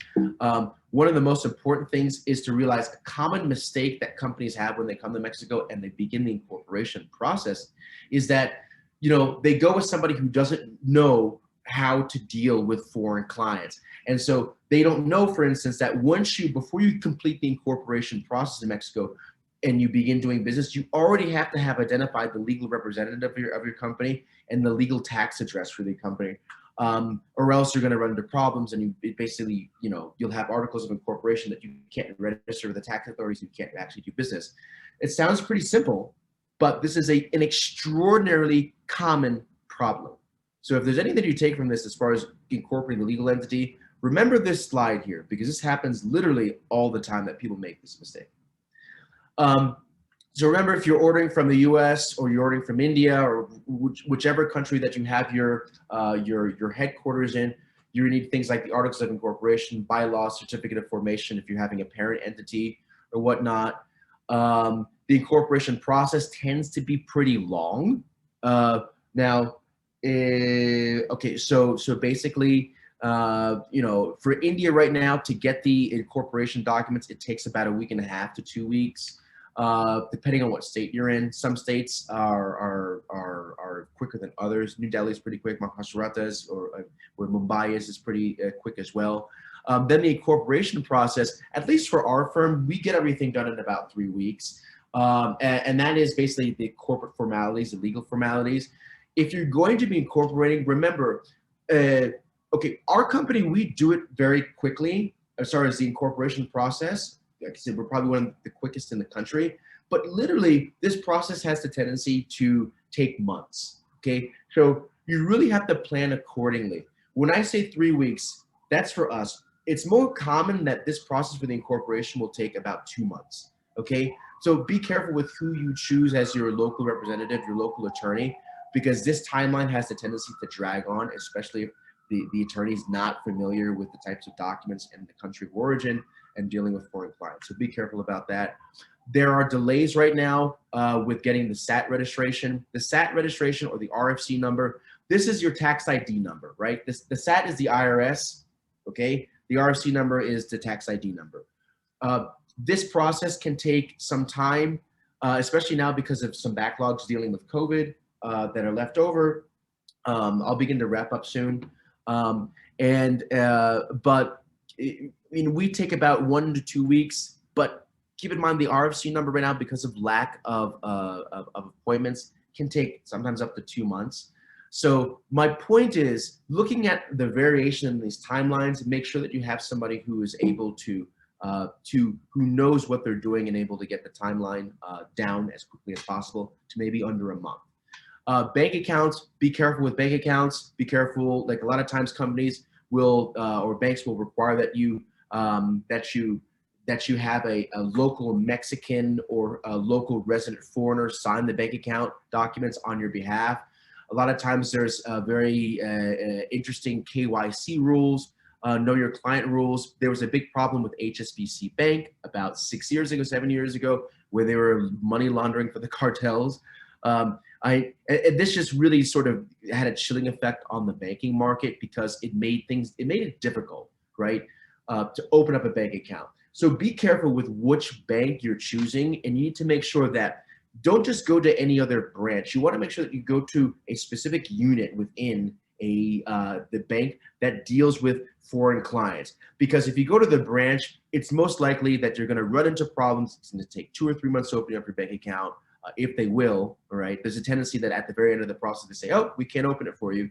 One of the most important things is to realize a common mistake that companies have when they come to Mexico and they begin the incorporation process is that, they go with somebody who doesn't know how to deal with foreign clients. And so they don't know, for instance, that before you complete the incorporation process in Mexico, and you begin doing business, you already have to have identified the legal representative of your company and the legal tax address for the company, or else you're going to run into problems, and you'll have articles of incorporation that you can't register with the tax authorities. You can't actually do business. It sounds pretty simple, but this is an extraordinarily common problem. So if there's anything you take from this as far as incorporating the legal entity, remember this slide here, because this happens literally all the time that people make this mistake. So remember, if you're ordering from the U.S. or you're ordering from India or whichever country that you have your headquarters in, you need things like the Articles of Incorporation, bylaws, certificate of formation if you're having a parent entity or whatnot. The incorporation process tends to be pretty long. Okay, so basically, for India right now to get the incorporation documents, it takes about a week and a half to 2 weeks. Depending on what state you're in. Some states are quicker than others. New Delhi is pretty quick. Maharashtra or where Mumbai is pretty quick as well. Then the incorporation process, at least for our firm, we get everything done in about 3 weeks. And that is basically the corporate formalities, the legal formalities. If you're going to be incorporating, remember, okay, our company, we do it very quickly as far as the incorporation process. Like I said, we're probably one of the quickest in the country, but literally this process has the tendency to take months, okay? So you really have to plan accordingly. When I say 3 weeks, that's for us. It's more common that this process for the incorporation will take about 2 months, okay? So be careful with who you choose as your local representative, your local attorney, because this timeline has the tendency to drag on, especially if the attorney is not familiar with the types of documents in the country of origin and dealing with foreign clients. So be careful about that. There are delays right now with getting the SAT registration. The SAT registration, or the RFC number, this is your tax ID number, right? The SAT is the IRS, okay? The RFC number is the tax ID number. This process can take some time, especially now because of some backlogs dealing with COVID that are left over. I'll begin to wrap up soon. We take about 1 to 2 weeks, but keep in mind the RFC number right now, because of lack of appointments, can take sometimes up to 2 months. So my point is, looking at the variation in these timelines, make sure that you have somebody who is able who knows what they're doing and able to get the timeline down as quickly as possible to maybe under a month. Bank accounts, be careful with bank accounts. Be careful, like a lot of times companies will or banks will require that you have a local Mexican or a local resident foreigner sign the bank account documents on your behalf. A lot of times there's very interesting KYC rules, know your client rules. There was a big problem with HSBC Bank about 7 years ago, where they were money laundering for the cartels. This just really sort of had a chilling effect on the banking market, because it made it difficult, right, to open up a bank account. So be careful with which bank you're choosing, and you need to make sure that don't just go to any other branch. You want to make sure that you go to a specific unit within the bank that deals with foreign clients. Because if you go to the branch, it's most likely that you're going to run into problems. It's going to take 2 or 3 months to open up your bank account, if they will. All right. There's a tendency that at the very end of the process, they say, "Oh, we can't open it for you."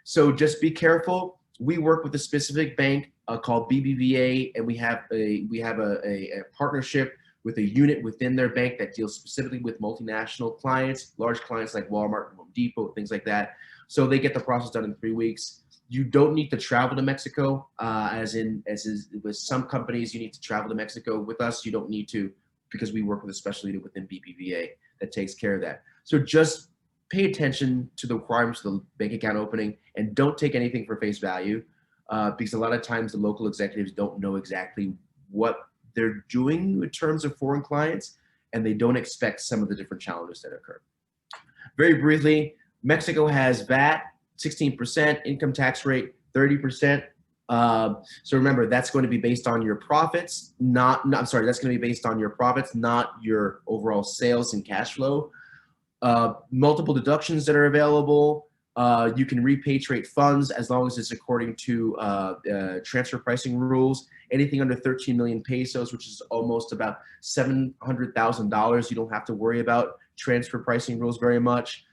So just be careful. We work with a specific bank called BBVA, and we have a partnership with a unit within their bank that deals specifically with multinational clients, large clients like Walmart, Home Depot, things like that. So they get the process done in 3 weeks. You don't need to travel to Mexico, as is with some companies, you need to travel to Mexico. With us, you don't need to, because we work with a special unit within BBVA that takes care of that. So just pay attention to the requirements of the bank account opening, and don't take anything for face value, because a lot of times the local executives don't know exactly what they're doing in terms of foreign clients, and they don't expect some of the different challenges that occur. Very briefly, Mexico has VAT, 16%, income tax rate, 30%. So remember, that's going to be based on your profits, that's going to be based on your profits, not your overall sales and cash flow. Multiple deductions that are available. You can repatriate funds as long as it's according to transfer pricing rules. Anything under 13 million pesos, which is almost about $700,000, you don't have to worry about transfer pricing rules very much.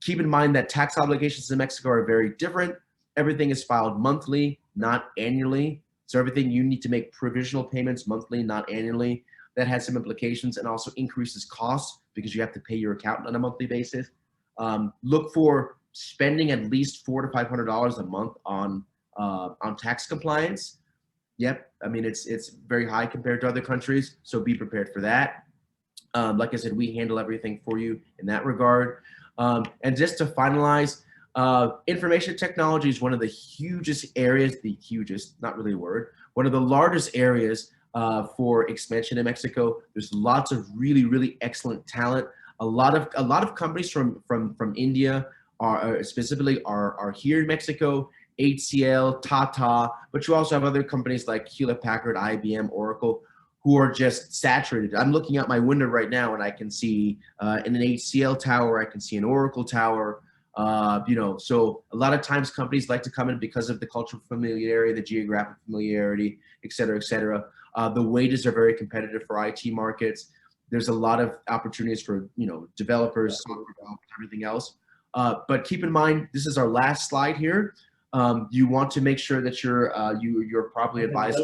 Keep in mind that tax obligations in Mexico are very different. Everything is filed monthly, not annually. So everything, you need to make provisional payments monthly, not annually. That has some implications and also increases costs because you have to pay your accountant on a monthly basis. Look for spending at least $400 to $500 a month on tax compliance. Yep, I mean, it's very high compared to other countries, so be prepared for that. Like I said, we handle everything for you in that regard. And just to finalize, information technology is one of the hugest areas, not really a word, one of the largest areas for expansion in Mexico. There's lots of really, really excellent talent. A lot of companies from India are specifically here in Mexico. HCL, Tata, but you also have other companies like Hewlett Packard, IBM, Oracle, who are just saturated. I'm looking out my window right now and I can see in an HCL tower, I can see an Oracle tower. So a lot of times companies like to come in because of the cultural familiarity, the geographic familiarity, et cetera, et cetera. The wages are very competitive for IT markets. There's a lot of opportunities for developers, everything else. But keep in mind, this is our last slide here. You want to make sure that you're properly advised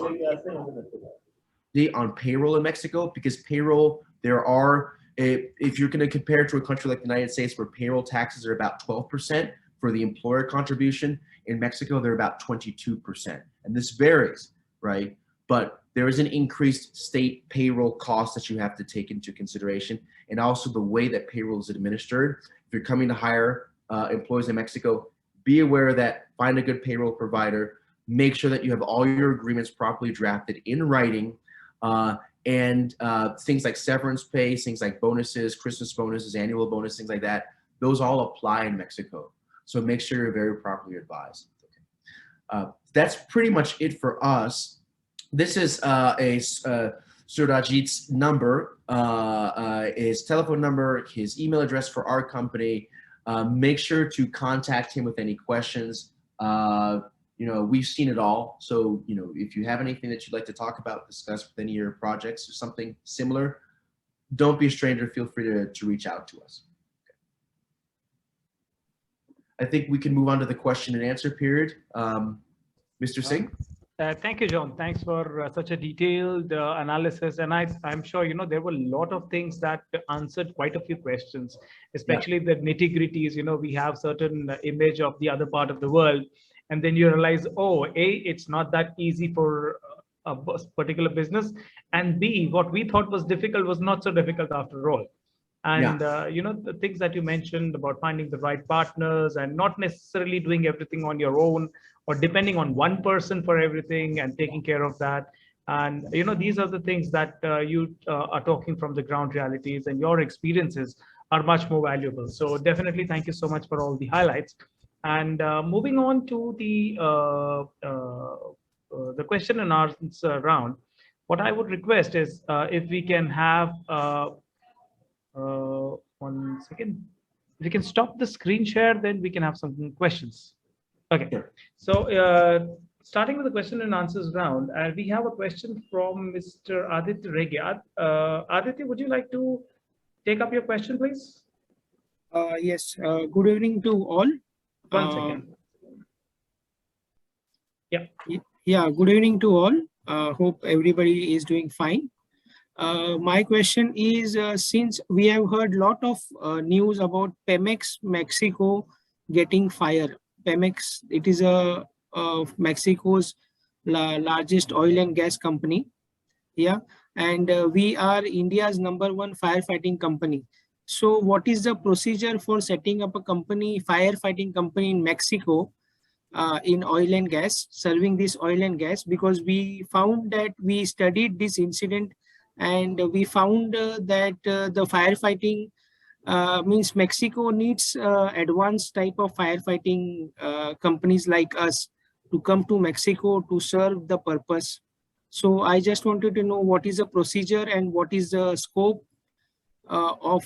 on payroll in Mexico, because payroll, if you're going to compare to a country like the United States where payroll taxes are about 12% for the employer contribution, in Mexico they're about 22%, and this varies, right? But there is an increased state payroll cost that you have to take into consideration, and also the way that payroll is administered. If you're coming to hire employees in Mexico, be aware that find a good payroll provider, make sure that you have all your agreements properly drafted in writing, and things like severance pay, things like bonuses, Christmas bonuses, annual bonus, things like that, those all apply in Mexico. So make sure you're very properly advised. Okay. That's pretty much it for us. This is Surajit's number, his telephone number, his email address for our company. Make sure to contact him with any questions. We've seen it all. So, if you have anything that you'd like to talk about, discuss with any of your projects or something similar, don't be a stranger. Feel free to reach out to us. Okay. I think we can move on to the question and answer period. Mr. Singh? Thank you, John. Thanks for such a detailed analysis. And I'm sure, there were a lot of things that answered quite a few questions, especially the nitty-gritties. We have certain image of the other part of the world. And then you realize, it's not that easy for a particular business. And B, what we thought was difficult was not so difficult after all. And, the things that you mentioned about finding the right partners and not necessarily doing everything on your own or depending on one person for everything and taking care of that. And, these are the things that you are talking from the ground realities, and your experiences are much more valuable. So definitely thank you so much for all the highlights. And moving on to the the question and answer round, what I would request is if we can have 1 second. If we can stop the screen share, then we can have some questions. Okay. Sure. So starting with the question and answers round, and we have a question from Mr. Aditya Regia. Aditya, would you like to take up your question, please? Yes. Good evening to all. 1 second. Yeah. Yeah. Good evening to all. Hope everybody is doing fine. My question is, since we have heard a lot of news about Pemex Mexico getting fired. Pemex, it is Mexico's largest oil and gas company. Yeah, and we are India's #1 firefighting company. So what is the procedure for setting up a company, firefighting company in Mexico in oil and gas, serving this oil and gas? Because we found that we studied this incident and we found that the firefighting means Mexico needs advanced type of firefighting companies like us to come to Mexico to serve the purpose. So I just wanted to know what is the procedure and what is the scope of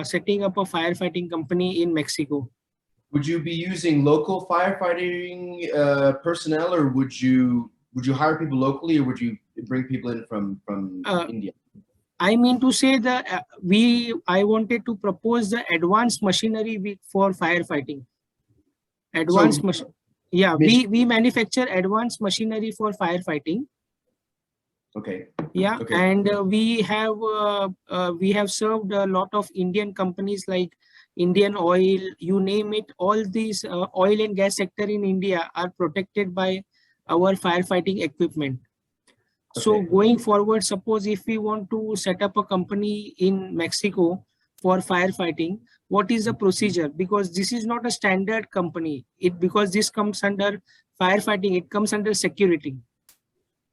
setting up a firefighting company in Mexico. Would you be using local firefighting personnel, or would you hire people locally, or would you bring people in from India? I mean to say that I wanted to propose the advanced machinery for firefighting. Advanced machine. Yeah, we manufacture advanced machinery for firefighting. Okay. Yeah, Okay. and we have served a lot of Indian companies like Indian Oil, you name it. All these oil and gas sector in India are protected by our firefighting equipment. So Okay. going forward, suppose if we want to set up a company in Mexico for firefighting, what is the procedure? Because this is not a standard company. Because this comes under firefighting, it comes under security.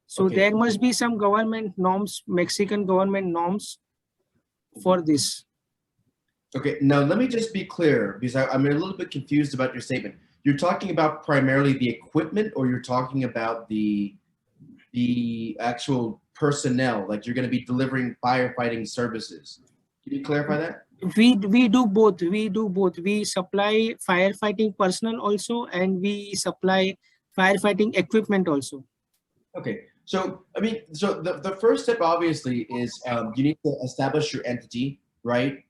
So Okay. there must be some government norms, Mexican government norms for this. Okay, now let me just be clear, because I'm a little bit confused about your statement. You're talking about primarily the equipment, or you're talking about the actual personnel, like you're going to be delivering firefighting services? Can you clarify that? We do both. We do both. We supply firefighting personnel also, and we supply firefighting equipment also. Okay, so I mean, so the first step obviously is you need to establish your entity, right?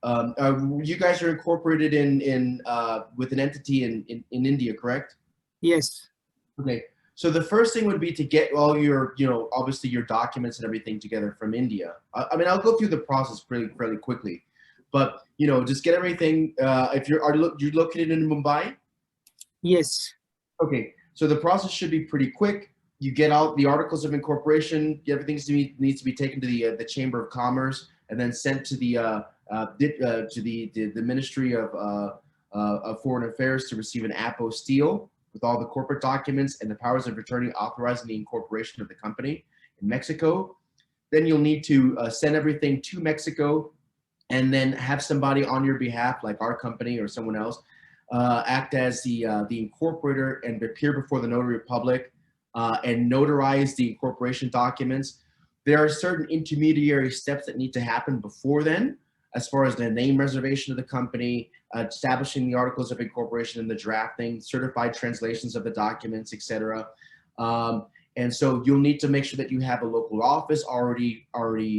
You guys are incorporated in with an entity in India, correct? Yes. Okay, so the first thing would be to get all your, obviously your documents and everything together from India. I mean, I'll go through the process fairly quickly, but just get everything. If you're located in Mumbai? Yes. Okay, so the process should be pretty quick. You get out the articles of incorporation. Everything needs to be taken to the Chamber of Commerce and then sent to the Ministry of Foreign Affairs to receive an apostille with all the corporate documents and the powers of attorney authorizing the incorporation of the company in Mexico. Then you'll need to send everything to Mexico and then have somebody on your behalf, like our company or someone else, act as the incorporator and appear before the notary public and notarize the incorporation documents. There are certain intermediary steps that need to happen before then, as far as the name reservation of the company, establishing the articles of incorporation and the drafting, certified translations of the documents, etc. And so you'll need to make sure that you have a local office already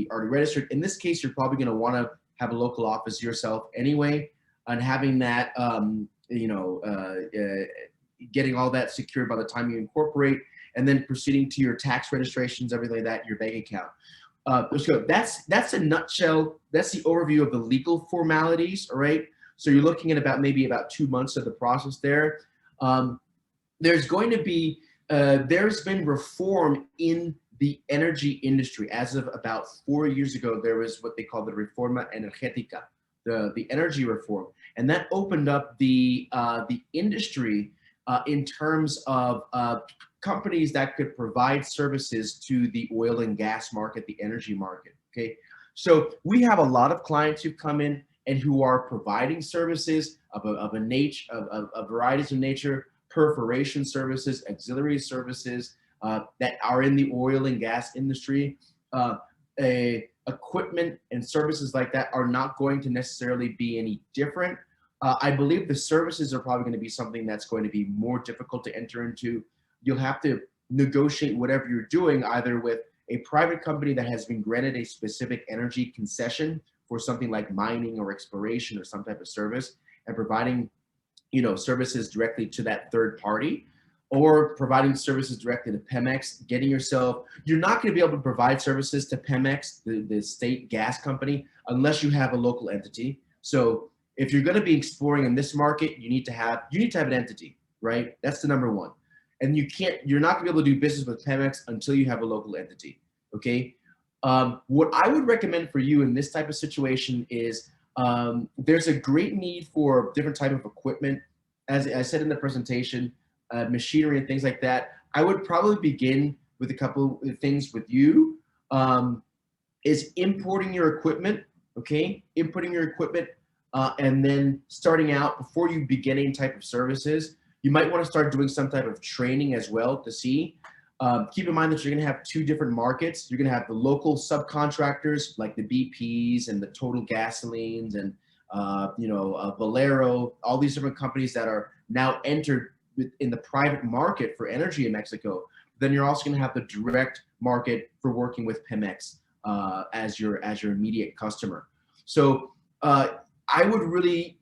registered. In this case, you're probably going to want to have a local office yourself anyway, and having that, getting all that secured by the time you incorporate, and then proceeding to your tax registrations, everything like that, your bank account. So that's a nutshell. That's the overview of the legal formalities. All right. So you're looking at maybe about 2 months of the process there. There's going to be, there's been reform in the energy industry. As of about 4 years ago, there was what they call the Reforma Energética, the energy reform. And that opened up the industry in terms of companies that could provide services to the oil and gas market, the energy market. Okay, so we have a lot of clients who come in and who are providing services of varieties of nature, perforation services, auxiliary services, that are in the oil and gas industry, equipment and services like that are not going to necessarily be any different. I believe the services are probably going to be something that's going to be more difficult to enter into. You'll have to negotiate whatever you're doing either with a private company that has been granted a specific energy concession for something like mining or exploration or some type of service, and providing, you know, services directly to that third party, or providing services directly to Pemex, getting yourself, you're not going to be able to provide services to Pemex, the state gas company, unless you have a local entity. So if you're going to be exploring in this market, you need to have an entity, right? That's the number one. And you're not going to be able to do business with Pemex until you have a local entity, okay? What I would recommend for you in this type of situation is there's a great need for different type of equipment. As I said in the presentation, machinery and things like that. I would probably begin with a couple of things with you, is importing your equipment, okay? Importing your equipment, and then starting out before you begin any type of services. You might want to start doing some type of training as well to see. Keep in mind that you're going to have two different markets. You're going to have the local subcontractors like the BPs and the Total Gasolines and Valero, all these different companies that are now entered in the private market for energy in Mexico. Then you're also going to have the direct market for working with Pemex as your immediate customer. So I would really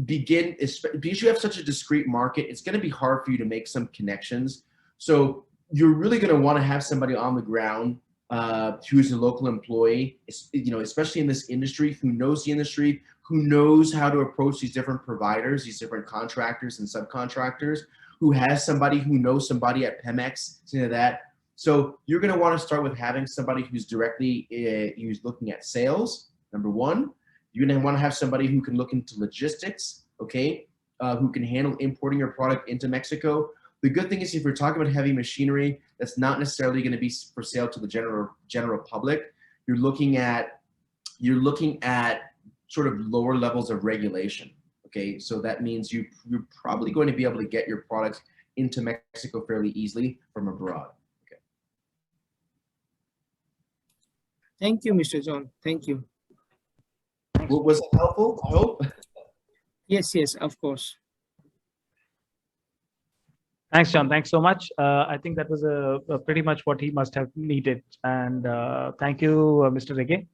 begin, because you have such a discrete market, it's going to be hard for you to make some connections. So you're really going to want to have somebody on the ground who's a local employee, especially in this industry, who knows the industry, who knows how to approach these different providers, these different contractors and subcontractors, who has somebody who knows somebody at Pemex, something like that. So you're going to want to start with having somebody who's directly who's looking at sales, number one. You're going to want to have somebody who can look into logistics, okay, who can handle importing your product into Mexico. The good thing is, if you're talking about heavy machinery, that's not necessarily going to be for sale to the general public. You're looking at sort of lower levels of regulation. Okay, so that means you're probably going to be able to get your products into Mexico fairly easily from abroad. Okay. Thank you, Mr. John. Thank you. Was it helpful? I hope. Yes, of course. Thanks, John. Thanks so much. I think that was pretty much what he must have needed. And thank you, Mr. Rege.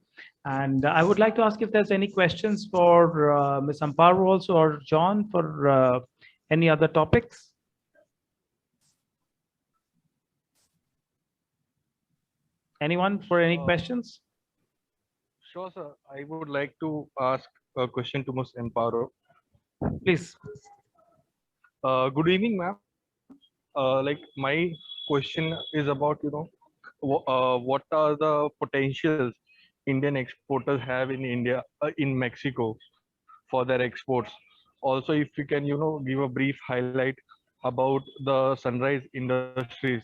And I would like to ask if there's any questions for Ms. Amparo also, or John, for any other topics. Anyone for any questions? Sure, sir. I would like to ask a question to Ms. Amparo. Please. Good evening, ma'am. Like, my question is about, what are the potentials Indian exporters have in India, in Mexico, for their exports? Also, if you can, give a brief highlight about the sunrise industries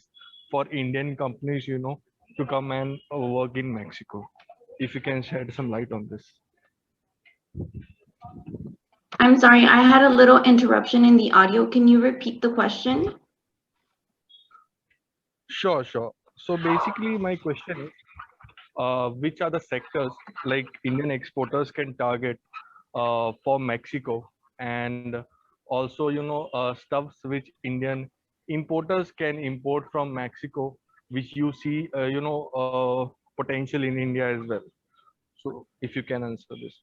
for Indian companies, to come and work in Mexico. If you can shed some light on this. I'm sorry, I had a little interruption in the audio. Can you repeat the question? Sure. So basically, my question is, which are the sectors like Indian exporters can target for Mexico, and also, stuffs which Indian importers can import from Mexico, which you see, potential in India as well. So if you can answer this.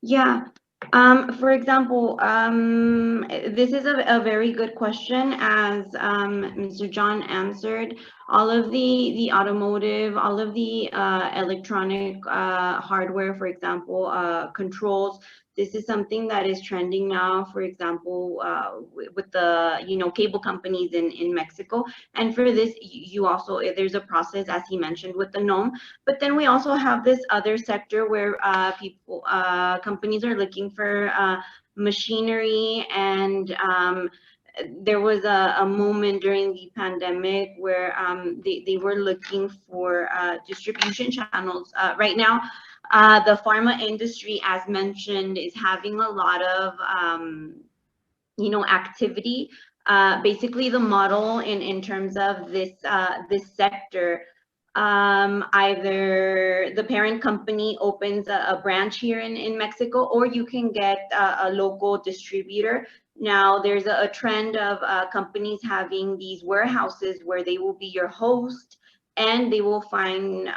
Yeah. For example, this is a very good question. As Mr. John answered, all of the automotive, all of the electronic hardware, for example, controls, this is something that is trending now, for example, with the, cable companies in Mexico. And for this, you also, there's a process, as he mentioned, with the NOM. But then we also have this other sector where companies are looking for machinery, and there was a moment during the pandemic where they were looking for distribution channels. Right now, the pharma industry, as mentioned, is having a lot of activity basically the model in terms of this sector, either the parent company opens a branch here in Mexico, or you can get a local distributor. Now there's a trend of companies having these warehouses where they will be your host, and they will find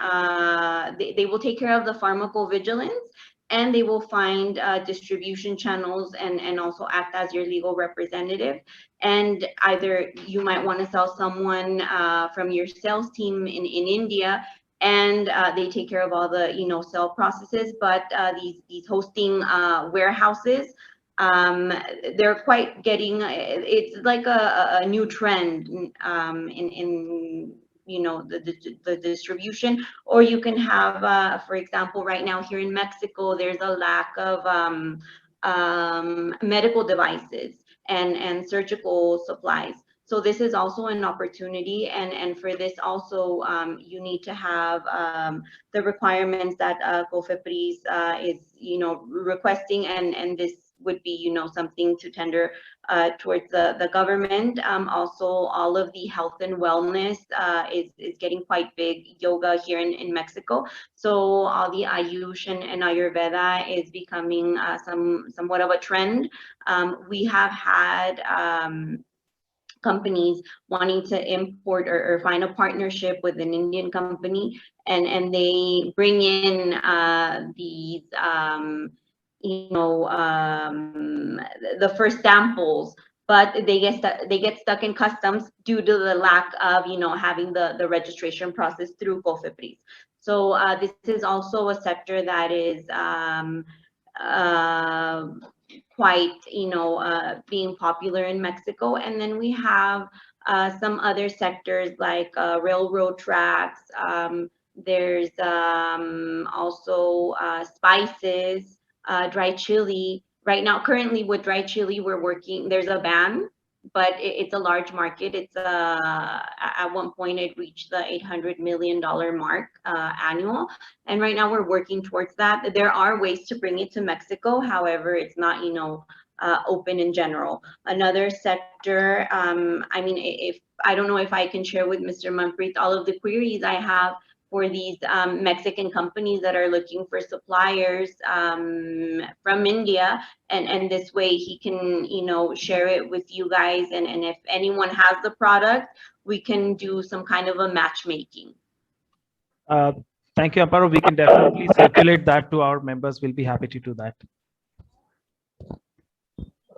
they will take care of the pharmacovigilance, and they will find distribution channels and also act as your legal representative. And either you might want to sell someone from your sales team in India, and they take care of all the sale processes. But these hosting warehouses, they're quite getting, it's like a new trend in the distribution. Or you can have, for example, right now here in Mexico, there's a lack of medical devices and surgical supplies. So this is also an opportunity, and for this also you need to have the requirements that COFEPRIS is requesting, and this would be something to tender towards the government. Also, all of the health and wellness is getting quite big. Yoga here in Mexico, so all the Ayush and Ayurveda is becoming somewhat of a trend. We have had companies wanting to import or find a partnership with an Indian company, and they bring in these the first samples, but they get stuck in customs due to the lack of having the registration process through COFEPRIS. So this is also a sector that is quite being popular in Mexico. And then we have some other sectors like railroad tracks. There's also spices, dry chili. Right now, currently with dry chili, we're working, there's a ban, but it's a large market. It's at one point it reached the $800 million mark annual, and right now we're working towards that. There are ways to bring it to Mexico, however, it's not open in general. Another sector, I mean, if I don't know if I can share with Mr. Manpreet all of the queries I have for these Mexican companies that are looking for suppliers from India, and this way he can share it with you guys, and if anyone has the product, we can do some kind of a matchmaking. Thank you, Amparo. We can definitely circulate that to our members. We'll be happy to do that.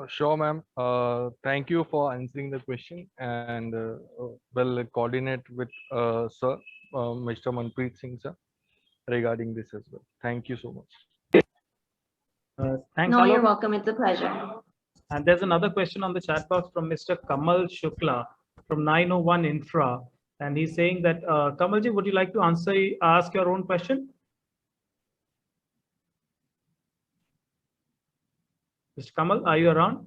Sure, ma'am. Thank you for answering the question, and will coordinate with sir, Mr. Manpreet Singh sir, regarding this as well. Thank you so much. Thanks, No, Alok. you're welcome. It's a pleasure. And there's another question on the chat box from Mr. Kamal Shukla from 901 Infra, and he's saying that Kamalji, would you like to ask your own question? Mr. Kamal, are you around?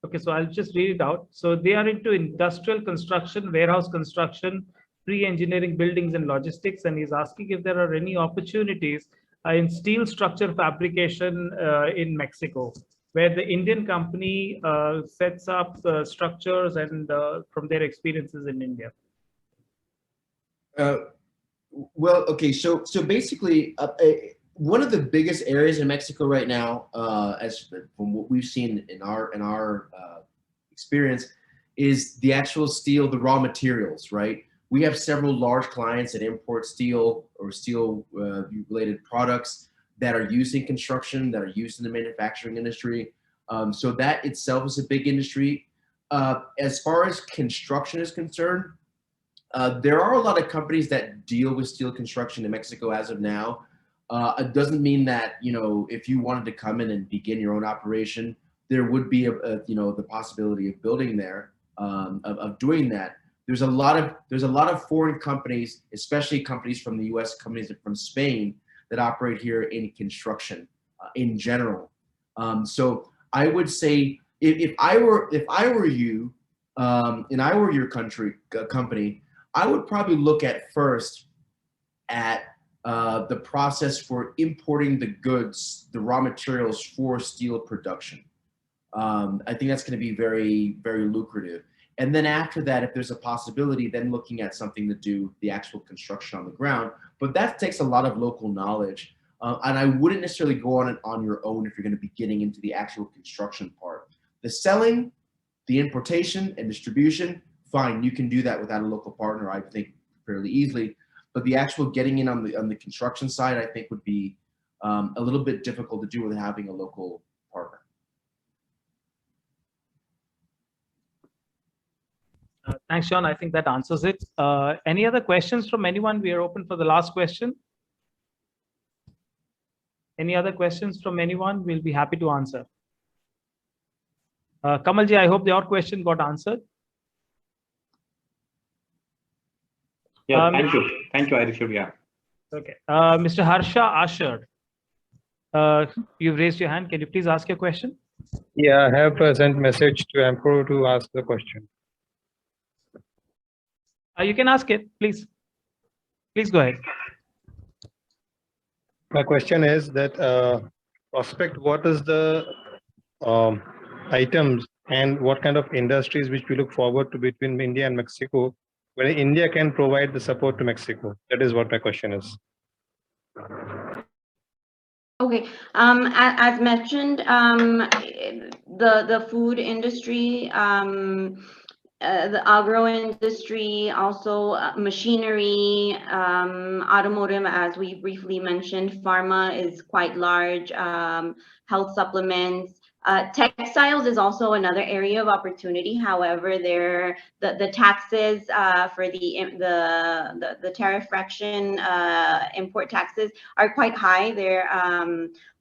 Okay, so I'll just read it out. So they are into industrial construction, warehouse construction, pre-engineering buildings and logistics, and he's asking if there are any opportunities in steel structure fabrication in Mexico, where the Indian company sets up structures and from their experiences in India. Well, okay, so basically, one of the biggest areas in Mexico right now, as from what we've seen in our experience, is the actual steel, the raw materials, right? We have several large clients that import steel or steel related products that are used in construction, that are used in the manufacturing industry. So that itself is a big industry. As far as construction is concerned, there are a lot of companies that deal with steel construction in Mexico as of now. It doesn't mean that, if you wanted to come in and begin your own operation, there would be the possibility of building there, of doing that. There's a lot of foreign companies, especially companies from the U.S., companies from Spain, that operate here in construction in general. So I would say if I were you, and I were your company, I would probably look at first at the process for importing the goods, the raw materials for steel production. I think that's going to be very, very lucrative. And then after that, if there's a possibility, then looking at something to do the actual construction on the ground. But that takes a lot of local knowledge. And I wouldn't necessarily go on it on your own if you're going to be getting into the actual construction part. The selling, the importation and distribution, fine, you can do that without a local partner, I think, fairly easily. But the actual getting in on the construction side, I think would be a little bit difficult to do without having a local partner. Thanks, John. I think that answers it. Any other questions from anyone? We are open for the last question. Any other questions from anyone? We'll be happy to answer. Kamalji, I hope your question got answered. Yeah, thank you. Thank you, Irish. Yeah. Okay. Mr. Harsha Asher, you've raised your hand. Can you please ask your question? Yeah, I have sent message to Amparo to ask the question. You can ask it, please. Please go ahead. My question is that prospect, what is the items and what kind of industries which we look forward to between India and Mexico, where India can provide the support to Mexico? That is what my question is. Okay, as mentioned, the food industry, the agro industry, also machinery, automotive, as we briefly mentioned, pharma is quite large, health supplements. Textiles is also another area of opportunity. However, the taxes for the tariff fraction import taxes are quite high. They're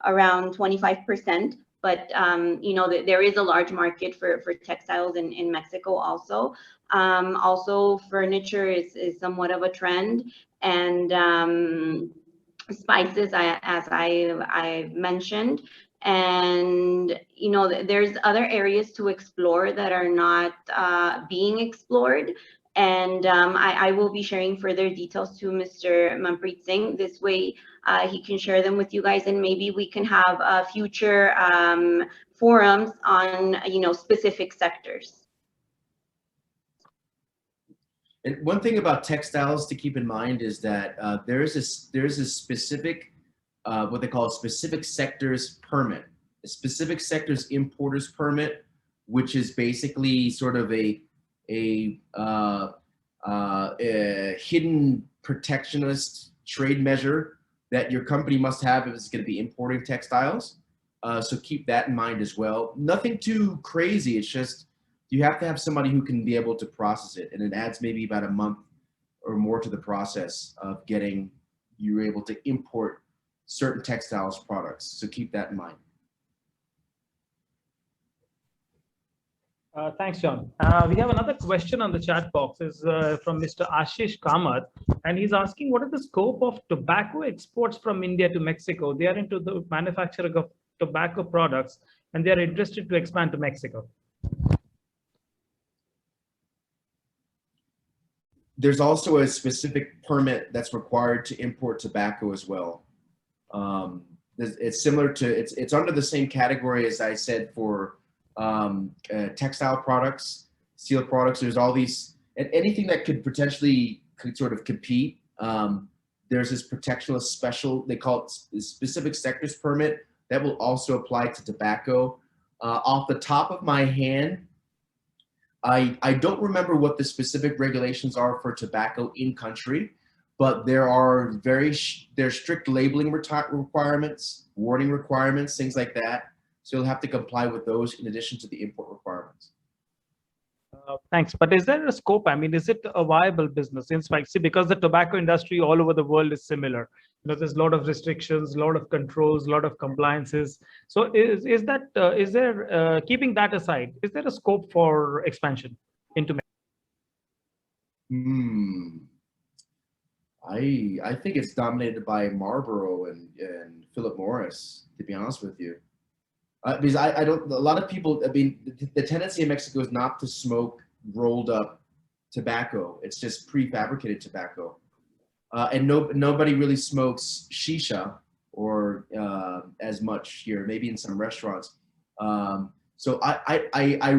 around 25%. But there is a large market for textiles in Mexico also. Also, furniture is somewhat of a trend, and spices, as I mentioned. And there's other areas to explore that are not being explored. And I will be sharing further details to Mr. Manpreet Singh. This way, he can share them with you guys, and maybe we can have future forums on specific sectors. And one thing about textiles to keep in mind is that there is a specific what they call a specific sectors permit, a specific sectors importers permit, which is basically sort of a hidden protectionist trade measure that your company must have if it's going to be importing textiles. So keep that in mind as well. Nothing too crazy. It's just you have to have somebody who can be able to process it, and it adds maybe about a month or more to the process of getting you able to import certain textiles products. So keep that in mind. Thanks, John. We have another question on the chat box. Is from Mr. Ashish Kamath, and he's asking, what is the scope of tobacco exports from India to Mexico? They are into the manufacturing of tobacco products, and they are interested to expand to Mexico. There's also a specific permit that's required to import tobacco as well. It's similar to, it's under the same category as I said for textile products, steel products. There's all these, and anything that could potentially sort of compete. There's this protectionist special, they call it specific sectors permit, that will also apply to tobacco. Off the top of my hand, I don't remember what the specific regulations are for tobacco in country, but there's strict labeling requirements, warning requirements, things like that. So you'll have to comply with those in addition to the import requirements. Thanks. But is there a scope? I mean, is it a viable business in spite? See, because the tobacco industry all over the world is similar. There's a lot of restrictions, a lot of controls, a lot of compliances. So is there, keeping that aside, is there a scope for expansion into Mexico? I think it's dominated by Marlboro and Philip Morris, to be honest with you. Because I don't, a lot of people, I mean, the tendency in Mexico is not to smoke rolled up tobacco. It's just prefabricated tobacco. And nobody really smokes shisha or as much here, maybe in some restaurants. So I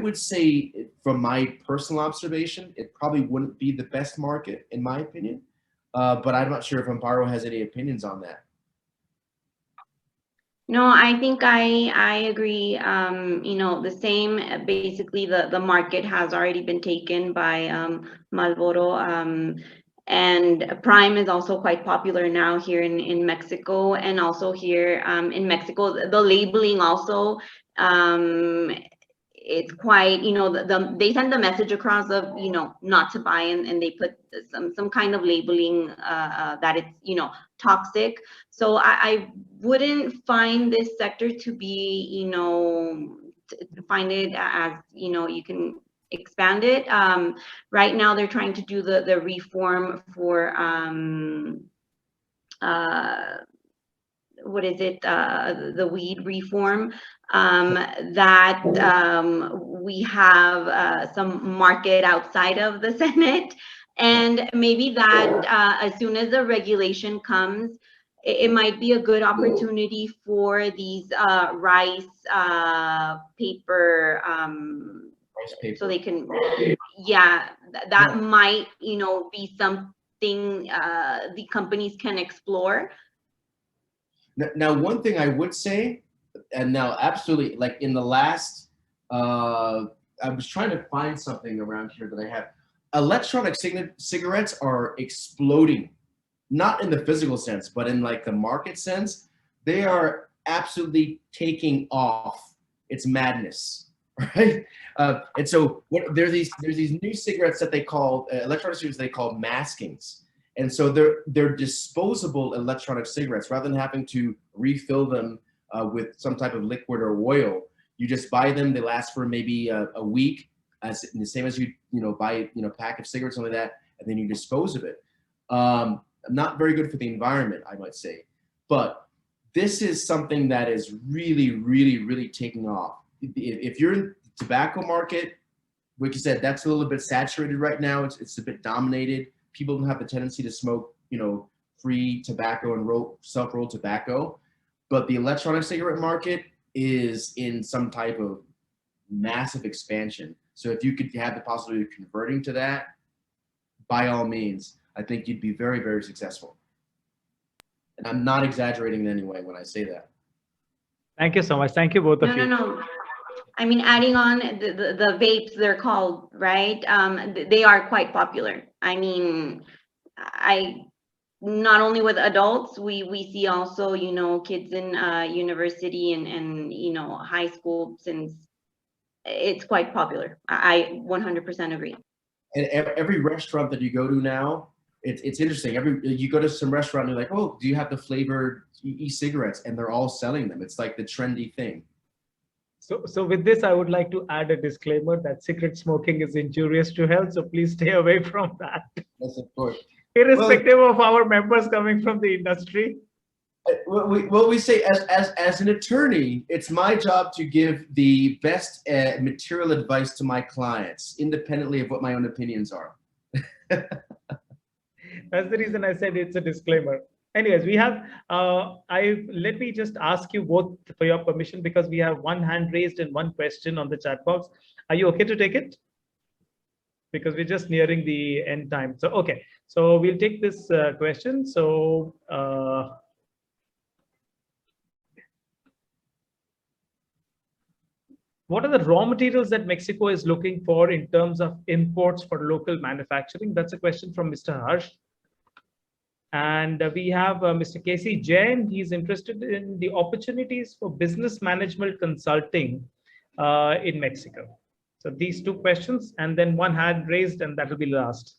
would say, from my personal observation, it probably wouldn't be the best market in my opinion. But I'm not sure if Amparo has any opinions on that. No, I think I agree. You know, the same. Basically, the market has already been taken by Marlboro, and Prime is also quite popular now here in Mexico, and also here in Mexico, the labeling also. It's quite, you know, they send the message across of, you know, not to buy, and they put some kind of labeling that it's, you know, toxic. So I wouldn't find this sector to be, you know, to find it as, you know, you can expand it. Right now they're trying to do the reform for what is it, the weed reform, that we have some market outside of the Senate. And maybe that as soon as the regulation comes, it might be a good opportunity for these rice paper, so they can, yeah, that might, you know, be something the companies can explore. Now, one thing I would say, and now absolutely, like in the last, I was trying to find something around here that I have. Electronic cigarettes are exploding, not in the physical sense, but in like the market sense. They are absolutely taking off. It's madness, right? And so there's these new cigarettes that they call electronic cigarettes. They call maskings. And so they're disposable electronic cigarettes. Rather than having to refill them with some type of liquid or oil, you just buy them. They last for maybe a week, as the same as you buy a pack of cigarettes, something like that, and then you dispose of it. Not very good for the environment, I might say. But this is something that is really, really, really taking off. If you're in the tobacco market, like you said, that's a little bit saturated right now. It's a bit dominated. People don't have the tendency to smoke, free tobacco and self-rolled tobacco. But the electronic cigarette market is in some type of massive expansion. So if you could have the possibility of converting to that, by all means, I think you'd be very, very successful. And I'm not exaggerating in any way when I say that. Thank you so much. Thank you both of you. No. I mean, adding on the vapes, they're called, right? They are quite popular. I mean, not only with adults, we see also, kids in university and high school, since it's quite popular. I 100% agree. And every restaurant that you go to now, it's interesting. You go to some restaurant and you're like, oh, do you have the flavored e-cigarettes? And they're all selling them. It's like the trendy thing. So with this, I would like to add a disclaimer that cigarette smoking is injurious to health. So please stay away from that. Yes, of course. Irrespective of our members coming from the industry. We say as an attorney, it's my job to give the best material advice to my clients, independently of what my own opinions are. That's the reason I said it's a disclaimer. Anyways, we have, let me just ask you both for your permission, because we have one hand raised and one question on the chat box. Are you okay to take it? Because we're just nearing the end time. So, okay. So we'll take this question. So, what are the raw materials that Mexico is looking for in terms of imports for local manufacturing? That's a question from Mr. Harsh. And we have Mr. Casey Jain. He's interested in the opportunities for business management consulting in Mexico. So these two questions, and then one hand raised, and that will be last.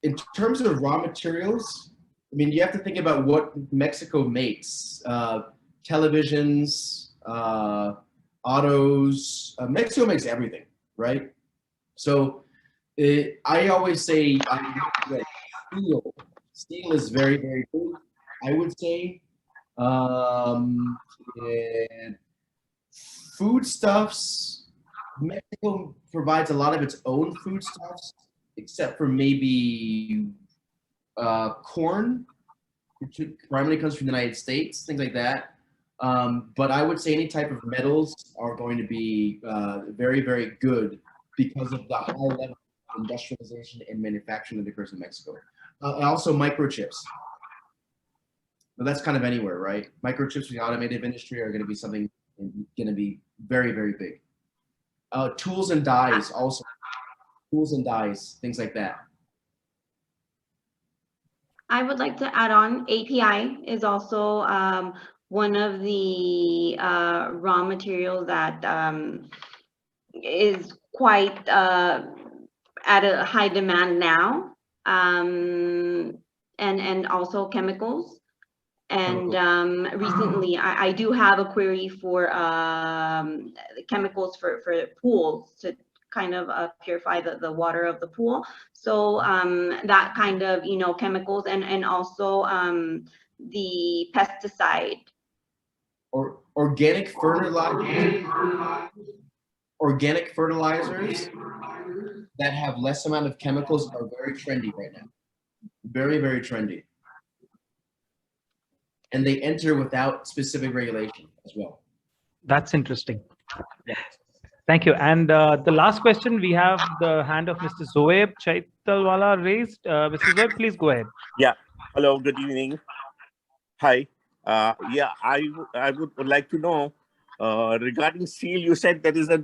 In terms of raw materials, I mean, you have to think about what Mexico makes. Televisions, autos. Mexico makes everything, right? So I always say steel. Steel is very, very good, I would say. And foodstuffs, Mexico provides a lot of its own foodstuffs, except for maybe corn. primarily comes from the United States, things like that. But I would say any type of metals are going to be very, very good because of the high level of industrialization and manufacturing that occurs in Mexico. And also microchips. But that's kind of anywhere, right? Microchips for the automotive industry are going to be something going to be very, very big. Tools and dies also. Tools and dies, things like that. I would like to add on, API is also one of the raw materials that is quite at a high demand now, and also chemicals. And recently, I do have a query for chemicals for pools to kind of purify the water of the pool. So that kind of, chemicals and also the pesticide. Or organic fertilizers. Organic fertilizers that have less amount of chemicals are very trendy right now. Very, very trendy. And they enter without specific regulation as well. That's interesting. Thank you. And the last question, we have the hand of Mr. Zoeb Chaitalwala raised. Mr. Zoeb, please go ahead. Yeah. Hello, good evening. Hi. Yeah, I would like to know regarding steel, you said there is a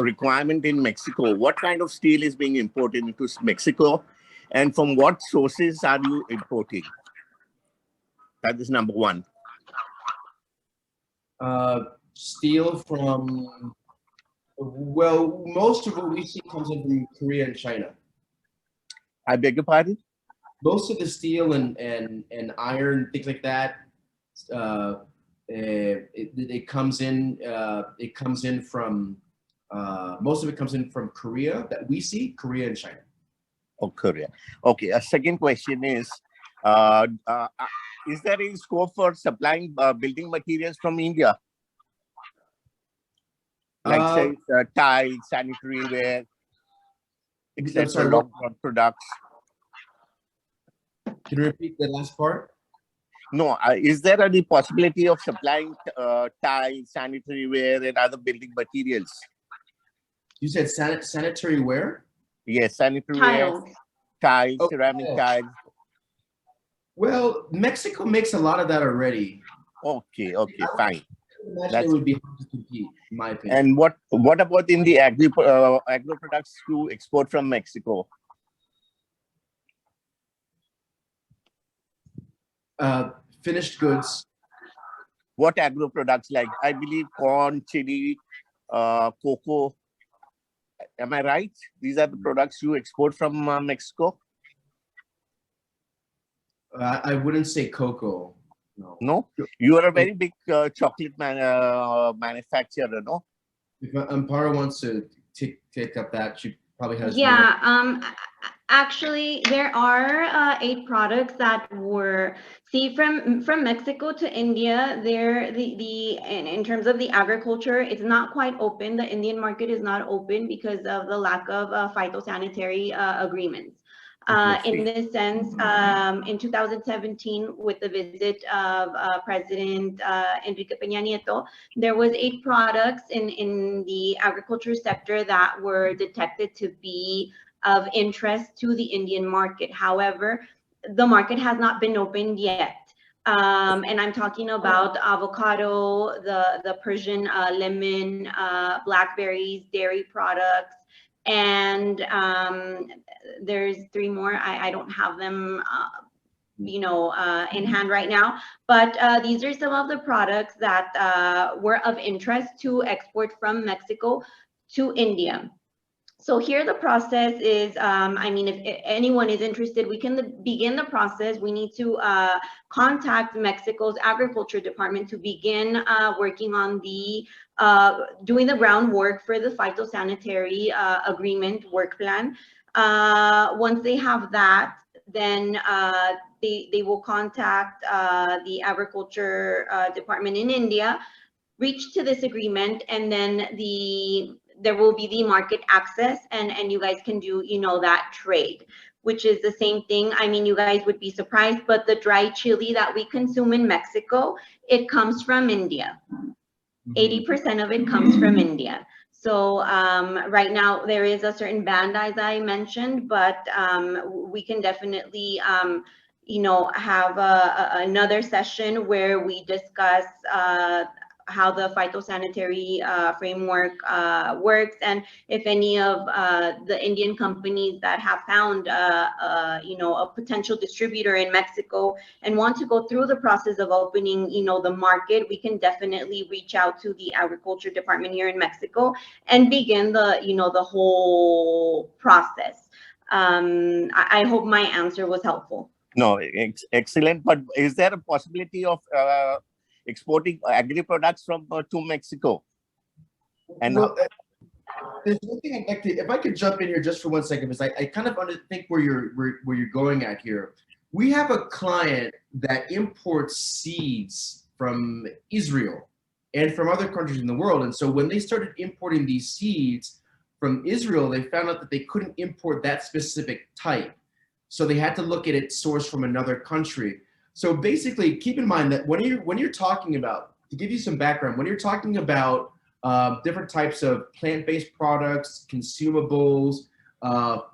requirement in Mexico. What kind of steel is being imported into Mexico? And from what sources are you importing? That is number one. Steel from, well, most of what we see comes in from Korea and China. I beg your pardon? Most of the steel and iron, things like that, it comes in from, most of it comes in from Korea that we see, Korea and China. Oh, Korea. Okay, a second question is there any scope for supplying building materials from India? Like say tiles, sanitary ware, etc. long-term products. Can you repeat the last part? No, is there any possibility of supplying tiles, sanitary ware, and other building materials? You said sanitary ware? Yes, sanitary ware, tiles, ceramic tiles. Well, Mexico makes a lot of that already. Okay, fine. That would be hard to compete, in my opinion. And what about in the agro products you export from Mexico? Finished goods. What agro products? Like I believe corn, chili, cocoa. Am I right? These are the products you export from Mexico. I wouldn't say cocoa. No. No, you are a very big chocolate manufacturer, no? If Amparo wants to take up that, she probably has. Yeah. Actually, there are 8 products that were from Mexico to India. There, in terms of the agriculture, it's not quite open. The Indian market is not open because of the lack of phytosanitary agreements. In this sense, in 2017, with the visit of President Enrique Peña Nieto, there was 8 products in the agriculture sector that were detected to be of interest to the Indian market. However, the market has not been opened yet. And I'm talking about avocado, the Persian lemon, blackberries, dairy products, and there's 3 more. I don't have them in hand right now, but these are some of the products that were of interest to export from Mexico to India. So here the process is, I mean, if anyone is interested, we can begin the process. We need to contact Mexico's agriculture department to begin working on the, doing the groundwork for the phytosanitary agreement work plan. Once they have that, then they will contact the agriculture department in India, reach to this agreement, and then there will be the market access, and you guys can do, that trade. which is the same thing. I mean, you guys would be surprised, but the dry chili that we consume in Mexico, it comes from India. 80% of it comes from India. So right now there is a certain ban, as I mentioned, but we can definitely, you know, have another session where we discuss how the phytosanitary framework works, and if any of the Indian companies that have found, you know, a potential distributor in Mexico and want to go through the process of opening, you know, the market, we can definitely reach out to the agriculture department here in Mexico and begin the, you know, the whole process. I hope my answer was helpful. No, excellent. But is there a possibility of exporting agri products from to Mexico? And well, there's one thing I'd like to, if I could jump in here just for 1 second, because I kind of think where you're going at here. We have a client that imports seeds from Israel and from other countries in the world, and so when they started importing these seeds from Israel, they found out that they couldn't import that specific type, so they had to look at it sourced from another country. So basically, keep in mind that when you're talking about, to give you some background, when you're talking about different types of plant-based products, consumables,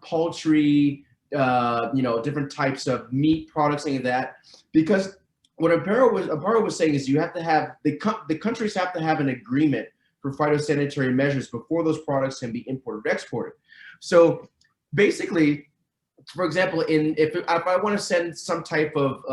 poultry, you know, different types of meat products, things like that, because what Amparo was saying is you have to have, the countries have to have an agreement for phytosanitary measures before those products can be imported or exported. So basically, for example, if I want to send some type of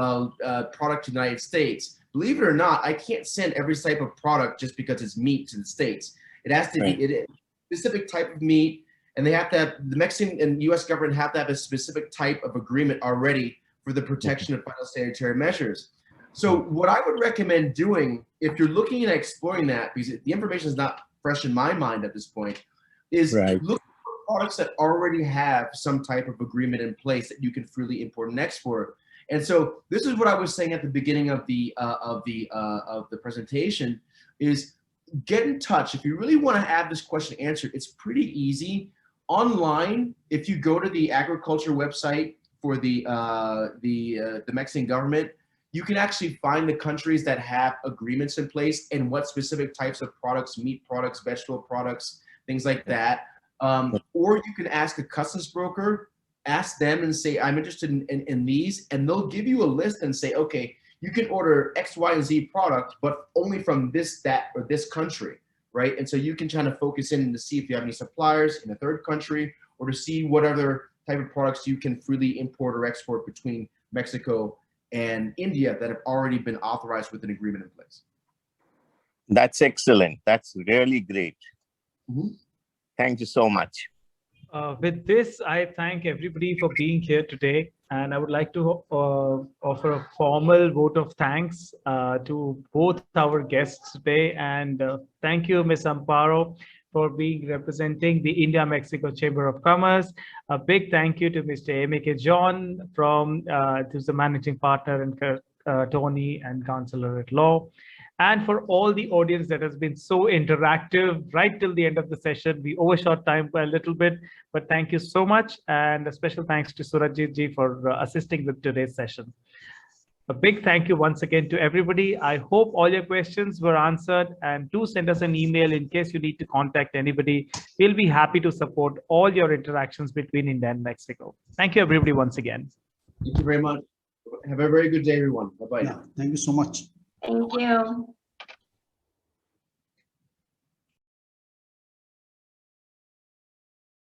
product to the United States, believe it or not, I can't send every type of product just because it's meat to the States. It has to be a specific type of meat, and they have to have, the Mexican and U.S. government have to have a specific type of agreement already for the protection of phytosanitary measures. So what I would recommend doing, if you're looking at exploring that, because the information is not fresh in my mind at this point, is look products that already have some type of agreement in place that you can freely import and export. And so this is what I was saying at the beginning of the presentation, is get in touch. If you really want to have this question answered, it's pretty easy. Online, if you go to the agriculture website for the Mexican government, you can actually find the countries that have agreements in place and what specific types of products, meat products, vegetable products, things like that. Or you can ask a customs broker, ask them and say, I'm interested in these, and they'll give you a list and say, okay, you can order X, Y, and Z product, but only from this, that, or this country, right? And so you can kind of focus in to see if you have any suppliers in a third country, or to see what other type of products you can freely import or export between Mexico and India that have already been authorized with an agreement in place. That's excellent. That's really great. Thank you so much. With this, I thank everybody for being here today, and I would like to offer a formal vote of thanks to both our guests today. And thank you, Ms. Amparo, for representing the India-Mexico Chamber of Commerce. A big thank you to Mr. Emeka John, who's the managing partner and attorney and counselor at law. And for all the audience that has been so interactive right till the end of the session. We overshot time by a little bit, but thank you so much. And a special thanks to Surajit ji for assisting with today's session. A big thank you once again to everybody. I hope all your questions were answered, and do send us an email in case you need to contact anybody. We'll be happy to support all your interactions between India and Mexico. Thank you, everybody, once again. Thank you very much. Have a very good day, everyone. Bye-bye. Yeah, thank you so much. Thank you.